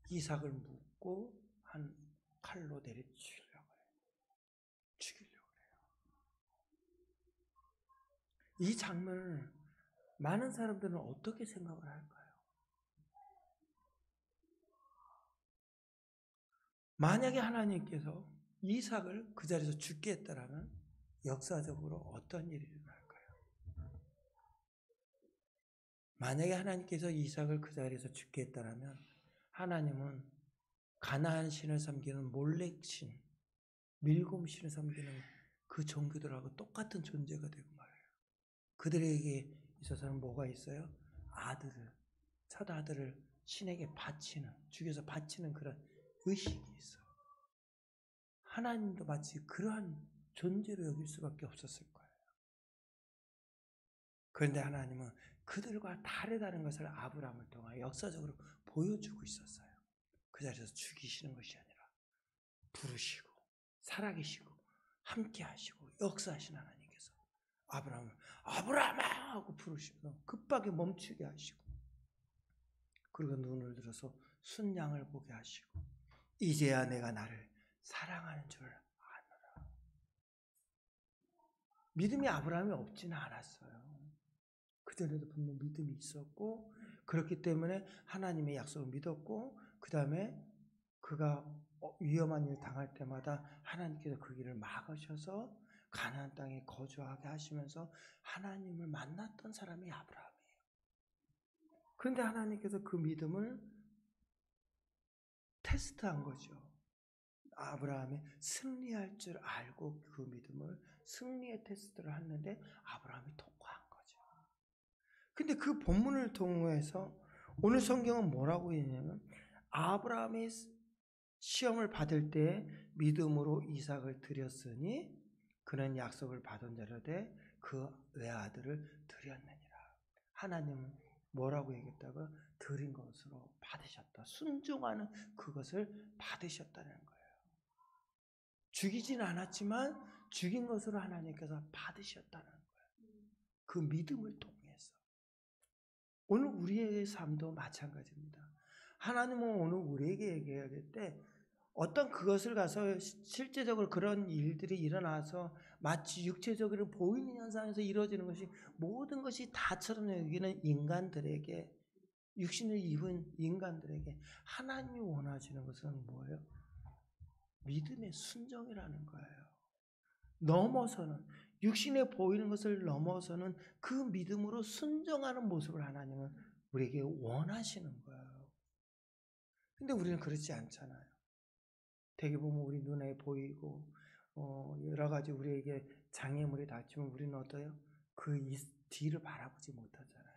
A: 이삭을 묶고 한 칼로 내리치려고 해요. 죽이려고 해요. 이 장면을 많은 사람들은 어떻게 생각을 할까요? 만약에 하나님께서 이삭을 그 자리에서 죽게 했다라면 역사적으로 어떤 일이 일어날까요? 만약에 하나님께서 이삭을 그 자리에서 죽게 했다라면 하나님은 가나안 신을 섬기는 몰렉 신, 밀곰 신을 섬기는 그 종교들하고 똑같은 존재가 되고 말해요. 그들에게 있어서는 뭐가 있어요? 아들을, 첫 아들을 신에게 바치는, 죽여서 바치는 그런 의식이 있어요. 하나님도 마치 그러한 존재로 여길 수밖에 없었을 거예요. 그런데 하나님은 그들과 다르다는 것을 아브라함을 통해 역사적으로 보여주고 있었어요. 그 자리에서 죽이시는 것이 아니라 부르시고 살아계시고 함께 하시고 역사하신 하나님께서 아브라함을 아브라함아 하고 부르시면서 급하게 멈추게 하시고 그리고 눈을 들어서 순양을 보게 하시고 이제야 내가 나를 사랑하는 줄 아노라. 믿음이 아브라함이 없지는 않았어요. 그전에도 분명 믿음이 있었고 그렇기 때문에 하나님의 약속을 믿었고 그 다음에 그가 위험한 일 당할 때마다 하나님께서 그 길을 막으셔서 가나안 땅에 거주하게 하시면서 하나님을 만났던 사람이 아브라함이에요. 그런데 하나님께서 그 믿음을 테스트한 거죠. 아브라함이 승리할 줄 알고 그 믿음을 승리의 테스트를 했는데 아브라함이 통과한 거죠. 근데 그 본문을 통해서 오늘 성경은 뭐라고 했냐면 아브라함이 시험을 받을 때 믿음으로 이삭을 드렸으니 그는 약속을 받은 자로 돼 그 외아들을 드렸느니라. 하나님은 뭐라고 얘기했다고? 드린 것으로 받으셨다. 순종하는 그것을 받으셨다는 거예요. 죽이진 않았지만 죽인 것으로 하나님께서 받으셨다는 거예요. 그 믿음을 통해서. 오늘 우리의 삶도 마찬가지입니다. 하나님은 오늘 우리에게 얘기해야 될 때 어떤 그것을 가서 실제적으로 그런 일들이 일어나서 마치 육체적으로 보이는 현상에서 이루어지는 것이 모든 것이 다처럼 여기는 인간들에게 육신을 입은 인간들에게 하나님이 원하시는 것은 뭐예요? 믿음의 순종이라는 거예요. 넘어서는 육신에 보이는 것을 넘어서는 그 믿음으로 순종하는 모습을 하나님은 우리에게 원하시는 거예요. 근데 우리는 그렇지 않잖아요. 되게 보면 우리 눈에 보이고 여러 가지 우리에게 장애물이 닥치면 우리는 어때요? 그 뒤를 바라보지 못하잖아요.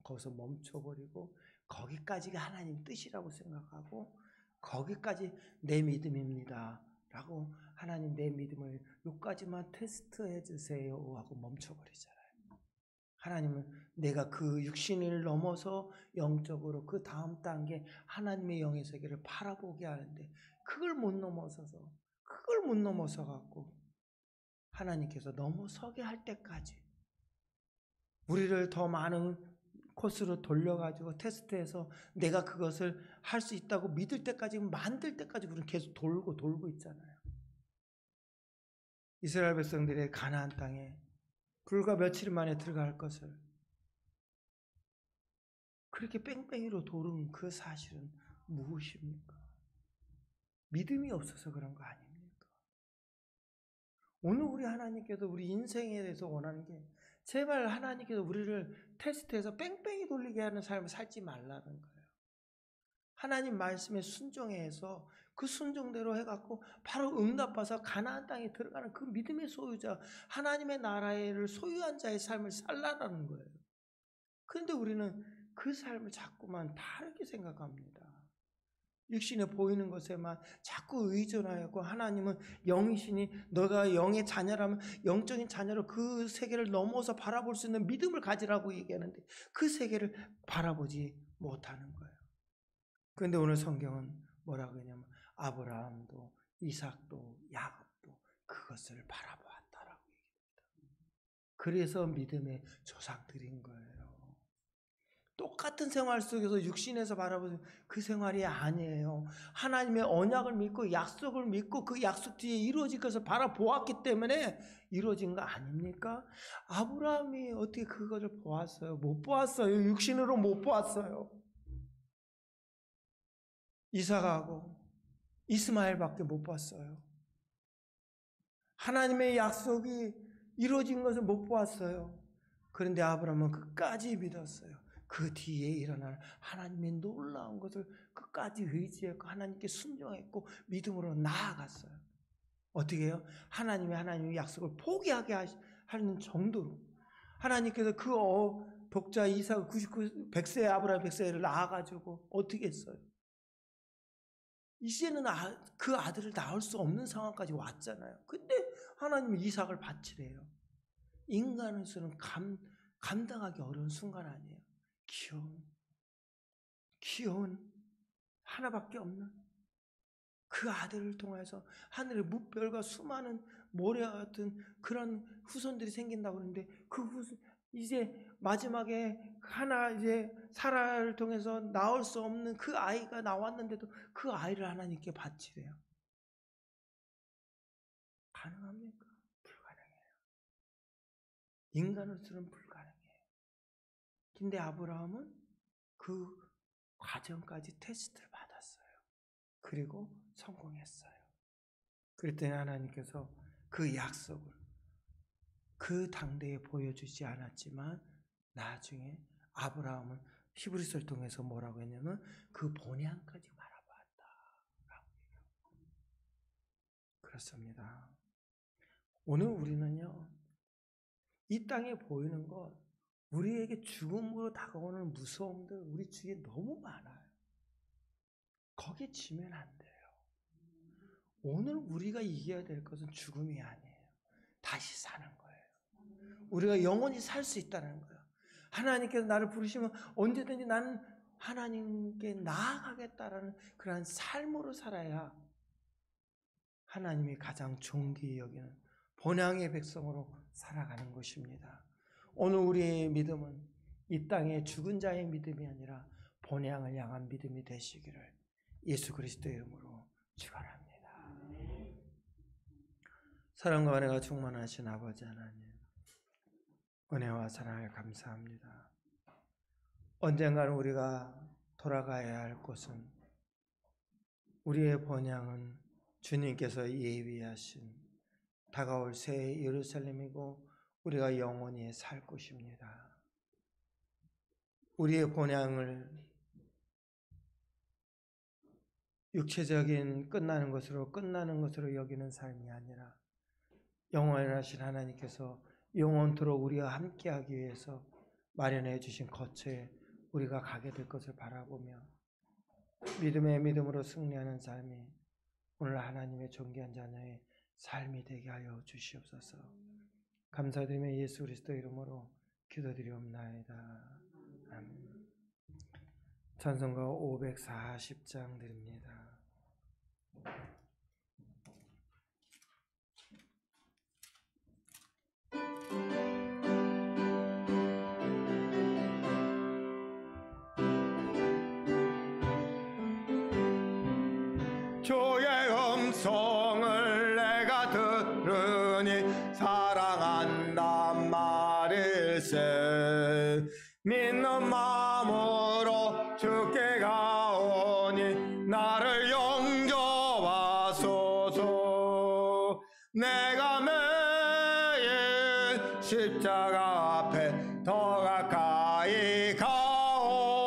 A: 거기서 멈춰버리고 거기까지가 하나님 뜻이라고 생각하고 거기까지 내 믿음입니다 라고 하나님 내 믿음을 여기까지만 테스트해 주세요 하고 멈춰버리잖아요. 하나님은 내가 그 육신을 넘어서 영적으로 그 다음 단계 하나님의 영의 세계를 바라보게 하는데 그걸 못 넘어서 갖고 하나님께서 넘어서게 할 때까지 우리를 더 많은 코스로 돌려가지고 테스트해서 내가 그것을 할 수 있다고 믿을 때까지 만들 때까지 우리는 계속 돌고 있잖아요. 이스라엘 백성들의 가나안 땅에 불과 며칠 만에 들어갈 것을 그렇게 뺑뺑이로 도는 그 사실은 무엇입니까? 믿음이 없어서 그런 거 아닙니까? 오늘 우리 하나님께서 우리 인생에 대해서 원하는 게 제발 하나님께서 우리를 테스트해서 뺑뺑이 돌리게 하는 삶을 살지 말라는 거예요. 하나님 말씀에 순종해서 그 순종대로 해갖고 바로 응답받아서 가나안 땅에 들어가는 그 믿음의 소유자, 하나님의 나라를 소유한 자의 삶을 살라라는 거예요. 그런데 우리는 그 삶을 자꾸만 다르게 생각합니다. 육신에 보이는 것에만 자꾸 의존하였고, 하나님은 영이시니 너가 영의 자녀라면 영적인 자녀로 그 세계를 넘어서 바라볼 수 있는 믿음을 가지라고 얘기하는데 그 세계를 바라보지 못하는 거예요. 그런데 오늘 성경은 뭐라고 하냐면 아브라함도 이삭도 야곱도 그것을 바라보았다라고 얘기합니다. 그래서 믿음의 조상들인 거예요. 똑같은 생활 속에서 육신에서 바라보는 그 생활이 아니에요. 하나님의 언약을 믿고 약속을 믿고 그 약속 뒤에 이루어질 것을 바라보았기 때문에 이루어진 거 아닙니까? 아브라함이 어떻게 그것을 보았어요? 못 보았어요. 육신으로 못 보았어요. 이삭하고 이스마엘밖에 못 봤어요. 하나님의 약속이 이루어진 것을 못 보았어요. 그런데 아브라함은 끝까지 믿었어요. 그 뒤에 일어날 하나님의 놀라운 것을 끝까지 의지했고 하나님께 순종했고 믿음으로 나아갔어요. 어떻게 해요? 하나님의 약속을 포기하게 하는 정도로 하나님께서 그 독자 이삭 100세 아브라함 100세를 낳아가지고 어떻게 했어요? 이제는 그 아들을 낳을 수 없는 상황까지 왔잖아요. 근데 하나님은 이삭을 바치래요. 인간으로서는 감당하기 어려운 순간 아니에요. 귀여운 하나밖에 없는 그 아들을 통해서 하늘의 무별과 수많은 모래와 같은 그런 후손들이 생긴다고 그러는데 그 후손 이제 마지막에 이제 사라를 통해서 나올 수 없는 그 아이가 나왔는데도 그 아이를 하나님께 바치래요. 가능합니까? 불가능해요. 인간으로서는 불가능해요. 근데 아브라함은 그 과정까지 테스트를 받았어요. 그리고 성공했어요. 그랬더니 하나님께서 그 약속을 그 당대에 보여주지 않았지만 나중에 아브라함은 히브리서를 통해서 뭐라고 했냐면 그 본향까지 바라보았다라고 얘기합니다. 그렇습니다. 오늘 우리는요, 이 땅에 보이는 것, 우리에게 죽음으로 다가오는 무서움들 우리 주위에 너무 많아요. 거기에 지면 안 돼요. 오늘 우리가 이겨야 될 것은 죽음이 아니에요. 다시 사는 거예요. 우리가 영원히 살 수 있다는 거예요. 하나님께서 나를 부르시면 언제든지 나는 하나님께 나아가겠다라는 그러한 삶으로 살아야 하나님이 가장 존귀히 여기는 본향의 백성으로 살아가는 것입니다. 오늘 우리의 믿음은 이 땅의 죽은 자의 믿음이 아니라 본향을 향한 믿음이 되시기를 예수 그리스도의 이름으로 축원합니다. 사랑과 은혜가 충만하신 아버지 하나님, 은혜와 사랑을 감사합니다. 언젠가는 우리가 돌아가야 할 곳은 우리의 본향은 주님께서 예비하신 다가올 새 예루살렘이고 우리가 영원히 살 곳입니다. 우리의 본향을 육체적인 끝나는 것으로 여기는 삶이 아니라 영원하신 하나님께서 영원토록 우리와 함께하기 위해서 마련해 주신 거처에 우리가 가게 될 것을 바라보며 믿음의 믿음으로 승리하는 삶이 오늘 하나님의 존귀한 자녀의 삶이 되게 하여 주시옵소서. 감사드리며 예수 그리스도 이름으로 기도드리옵나이다. 아멘. 찬송가 540장 드립니다.
D: 주의 음성을 내가 들으니 사랑한단 말일세. 믿는 마음으로 주께 가오니 나를 영접하소서. 내가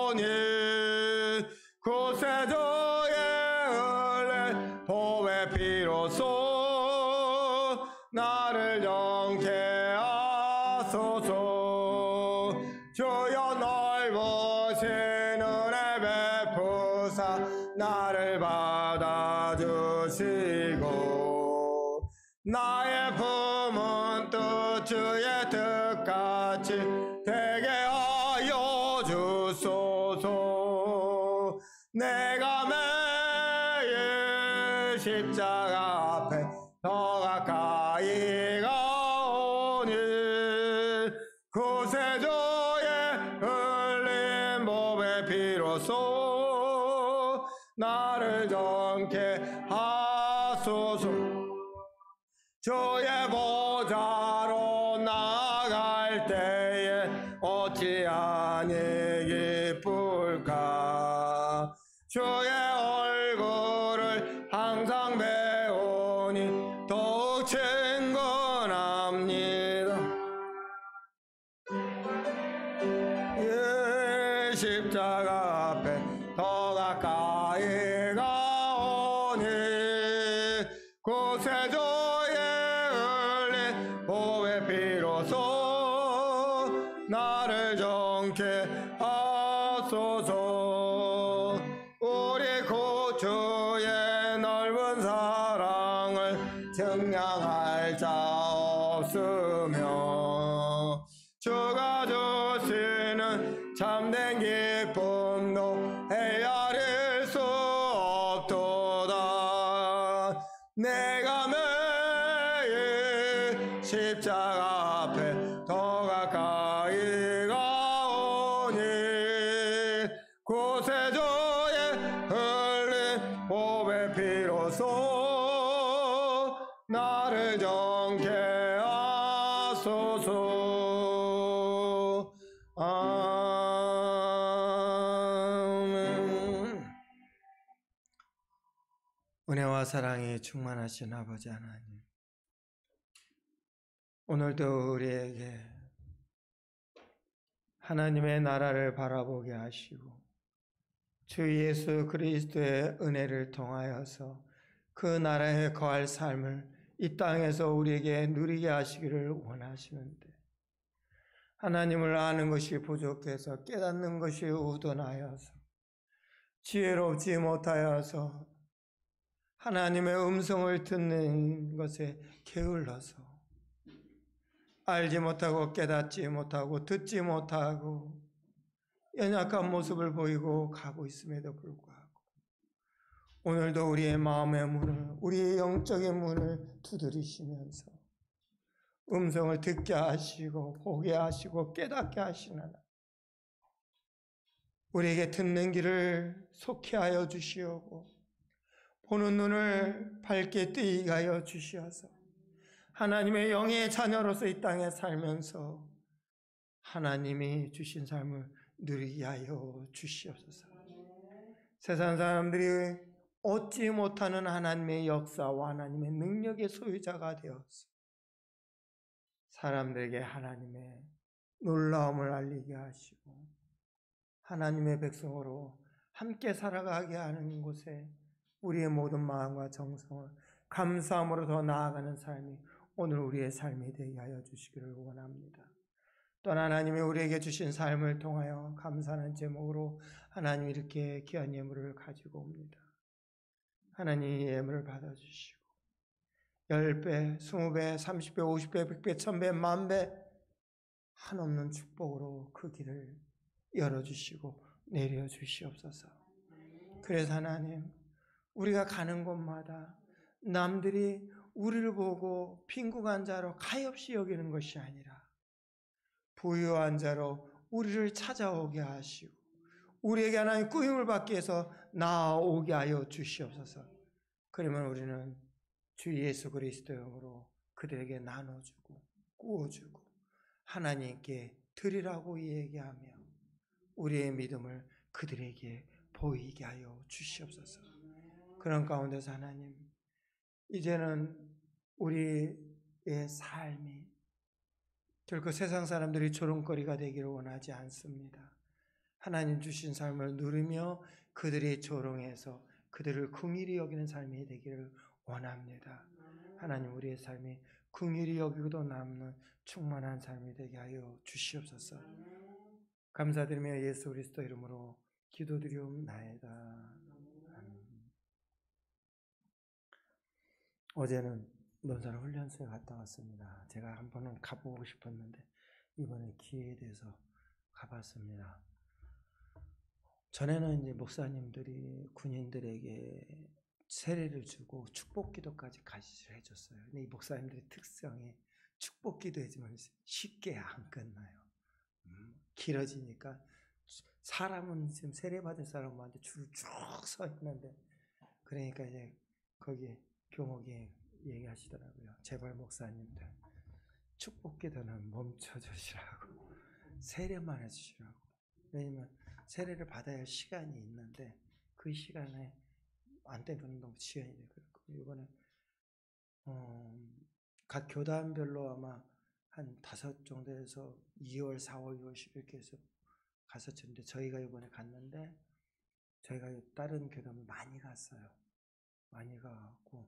D: 가오니 구세주의 은혜 보배 비로소 나를 정케 하소서. 주여 넓으신 은혜 베푸사 나를 받아주시고 나의 품은 또 주의 뜻같이 되게 하여 주소서. 내가 매일 십자가 앞에 더 가까이 가오니 구세주의 흘린 보배 비로소 나를 정케 하소서. 주의 보좌로 나갈 때에 어찌하니 기쁠까. 주의 얼굴을 항상 배우니 더욱 친근합니다. 예, 십자가 앞에 더 가까이 가오니 구세주의 흘린 보배 비로소 나를 정케 하소서. 우리 구주의 넓은 사랑을 증량할 자 없으며 주가 주시는 참된 기쁨도 헤아릴 수 없도다. 내가 매일 십자가 앞에 더 가까이 가오니 구세주의 흘린 보배 비로소 나를 정케 하소서. 아멘.
A: 은혜와 사랑이 충만하신 아버지 하나님, 오늘도 우리에게 하나님의 나라를 바라보게 하시고 주 예수 그리스도의 은혜를 통하여서 그 나라에 거할 삶을 이 땅에서 우리에게 누리게 하시기를 원하시는데, 하나님을 아는 것이 부족해서 깨닫는 것이 우둔하여서 지혜롭지 못하여서 하나님의 음성을 듣는 것에 게을러서 알지 못하고 깨닫지 못하고 듣지 못하고 연약한 모습을 보이고 가고 있음에도 불구하고 오늘도 우리의 마음의 문을, 우리의 영적인 문을 두드리시면서 음성을 듣게 하시고 보게 하시고 깨닫게 하시는 하나님, 우리에게 듣는 길을 속히 하여 주시오고 보는 눈을 밝게 뜨이게 하여 주시어서 하나님의 영의 자녀로서 이 땅에 살면서 하나님이 주신 삶을 누리게 하여 주시옵소서. 세상 사람들이 얻지 못하는 하나님의 역사와 하나님의 능력의 소유자가 되어서 사람들에게 하나님의 놀라움을 알리게 하시고 하나님의 백성으로 함께 살아가게 하는 곳에 우리의 모든 마음과 정성을 감사함으로 더 나아가는 삶이 오늘 우리의 삶이 되게 하여 주시기를 원합니다. 또한 하나님이 우리에게 주신 삶을 통하여 감사하는 제목으로 하나님이 이렇게 귀한 예물을 가지고 옵니다. 하나님 이 예물을 받아주시고 10배, 20배, 30배, 50배, 100배, 1000배, 10,000배 한없는 축복으로 그 길을 열어주시고 내려주시옵소서. 그래서 하나님, 우리가 가는 곳마다 남들이 우리를 보고 빈궁한 자로 가엾이 여기는 것이 아니라 부유한 자로 우리를 찾아오게 하시고 우리에게 하나님 꾸임을 받기 위해서 나아오게 하여 주시옵소서. 그러면 우리는 주 예수 그리스도의 영으로 그들에게 나눠주고 구워주고 하나님께 드리라고 얘기하며 우리의 믿음을 그들에게 보이게 하여 주시옵소서. 그런 가운데서 하나님, 이제는 우리의 삶이 결코 세상 사람들이 조롱거리가 되기를 원하지 않습니다. 하나님 주신 삶을 누리며 그들이 조롱해서 그들을 긍휼히 여기는 삶이 되기를 원합니다. 하나님 우리의 삶이 긍휼히 여기고도 남는 충만한 삶이 되게 하여 주시옵소서. 감사드리며 예수 그리스도 이름으로 기도드리옵나이다. 아멘. 어제는 논산 훈련소에 갔다 왔습니다. 제가 한 번은 가보고 싶었는데 이번에 기회에 대해서 가봤습니다. 전에는 이제 목사님들이 군인들에게 세례를 주고 축복기도까지 같이 해줬어요. 근데 이 목사님들의 특성이 축복기도 해주면 쉽게 안 끝나요. 길어지니까 사람은 지금 세례받은 사람한테 줄 쭉 서 있는데, 그러니까 이제 거기 교목이 얘기하시더라고요. 제발 목사님들 축복기도는 멈춰주시라고, 세례만 해주시라고. 왜냐면 세례를 받아야 할 시간이 있는데 그 시간에 안 되면 너무 지연이 되고, 이번에 각 교단별로 아마 한 5 정도에서 2월, 4월, 6월, 10일 이렇게 해서 갔었는데, 저희가 이번에 갔는데 저희가 다른 교단은 많이 갔어요. 많이 가고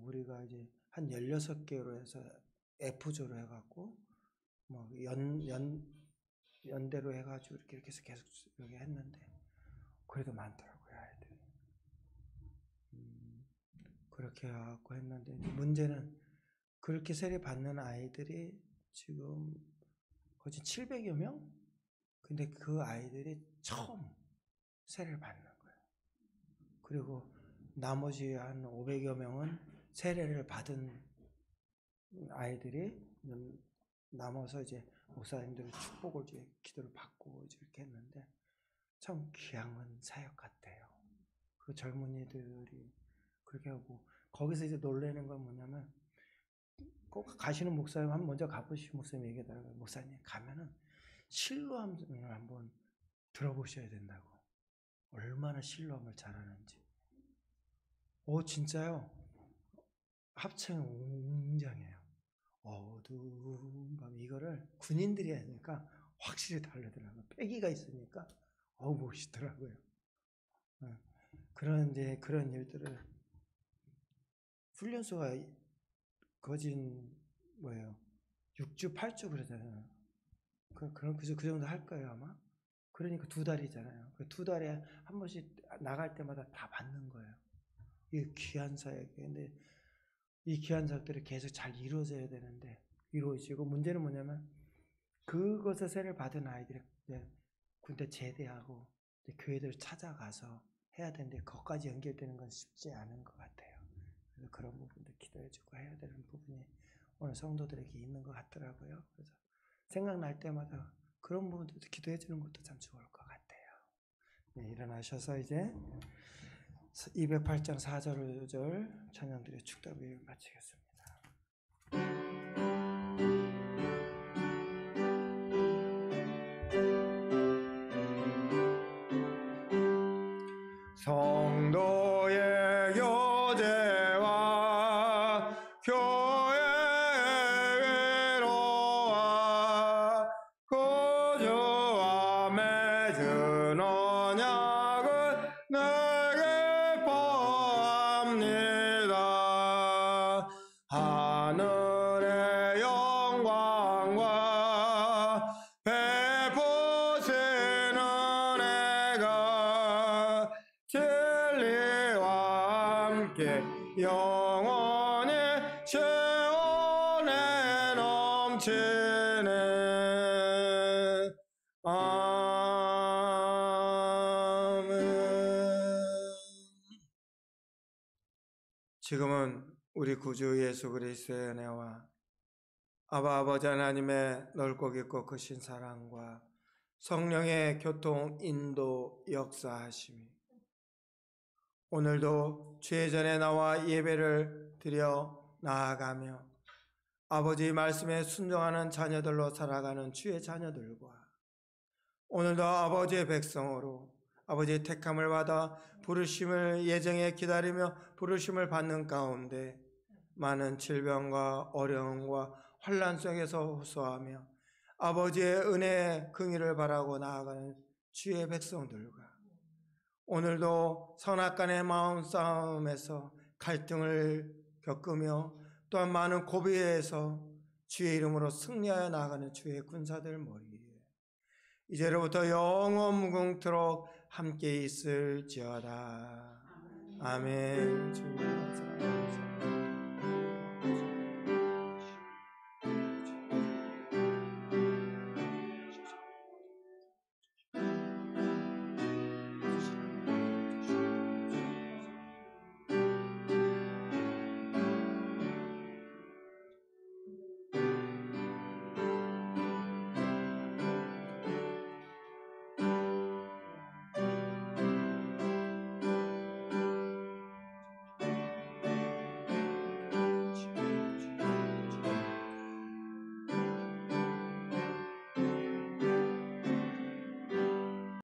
A: 우리가 이제 한 16개로 해서 F조로 해갖고 뭐 연대로 해가지고 이렇게 해서 계속 여기 했는데, 그래도 많더라고요, 아이들이. 그렇게 해갖고 했는데, 문제는 그렇게 세례 받는 아이들이 지금 거의 700여 명? 근데 그 아이들이 처음 세례를 받는 거예요. 그리고 나머지 한 500여 명은 세례를 받은 아이들이 남아서 이제 목사님들의 축복을 이제 기도를 받고 이렇게 했는데, 참 귀한 사역 같아요. 그 젊은이들이 그렇게 하고, 거기서 이제 놀라는 건 뭐냐면, 꼭 가시는 목사님 한번 먼저 가보시는 목사님 얘기하더라고요. 목사님 가면은 실로암을 한번 들어보셔야 된다고. 얼마나 실로암을 잘하는지. 진짜요? 합창이 웅장해요. 어두운 밤, 이거를 군인들이 하니까 확실히 다르더라고요. 패기가 있으니까 멋있더라고요. 그런 일들을, 훈련소가 거진 6주 8주 그러잖아요. 그 정도 할 거예요 아마. 그러니까 2달이잖아요. 그 2달에 한 번씩 나갈 때마다 다 받는 거예요. 이게 귀한 사역인데, 이 귀한 사역들이 계속 잘 이루어져야 되는데 이루어지고, 문제는 뭐냐면 그것을 세례를 받은 아이들이 군대 제대하고 교회들 찾아가서 해야 되는데, 거기까지 연결되는 건 쉽지 않은 것 같아요. 그래서 그런 부분도 기도해주고 해야 되는 부분이 오늘 성도들에게 있는 것 같더라고요. 그래서 생각날 때마다 그런 부분도 기도해주는 것도 참 좋을 것 같아요. 네, 일어나셔서 이제 208장 4절 5절 찬양들의 축답을 마치겠습니다.
D: 성도의 교제와 교회의 외로와 구주와 맺은 언약을 내게 보합니다. 하늘의 영광과 베푸시는 은혜가 진리와 함께 영원히 시온에 넘치네. 아멘. 지금은 우리 구주 예수 그리스도의 은혜와 아버지 하나님의 넓고 깊고 크신 사랑과 성령의 교통, 인도, 역사하심이 오늘도 주의 전에 나와 예배를 드려 나아가며 아버지 말씀에 순종하는 자녀들로 살아가는 주의 자녀들과 오늘도 아버지의 백성으로 아버지의 택함을 받아 부르심을 예정에 기다리며 부르심을 받는 가운데 많은 질병과 어려움과 환난 속에서 호소하며 아버지의 은혜의 긍휼을 바라고 나아가는 주의 백성들과 오늘도 선악간의 마음싸움에서 갈등을 겪으며 또한 많은 고비에서 주의 이름으로 승리하여 나가는 주의 군사들 머리에 이제로부터 영원 무궁토록 함께 있을지어다. 아멘. 주님 감사합니다.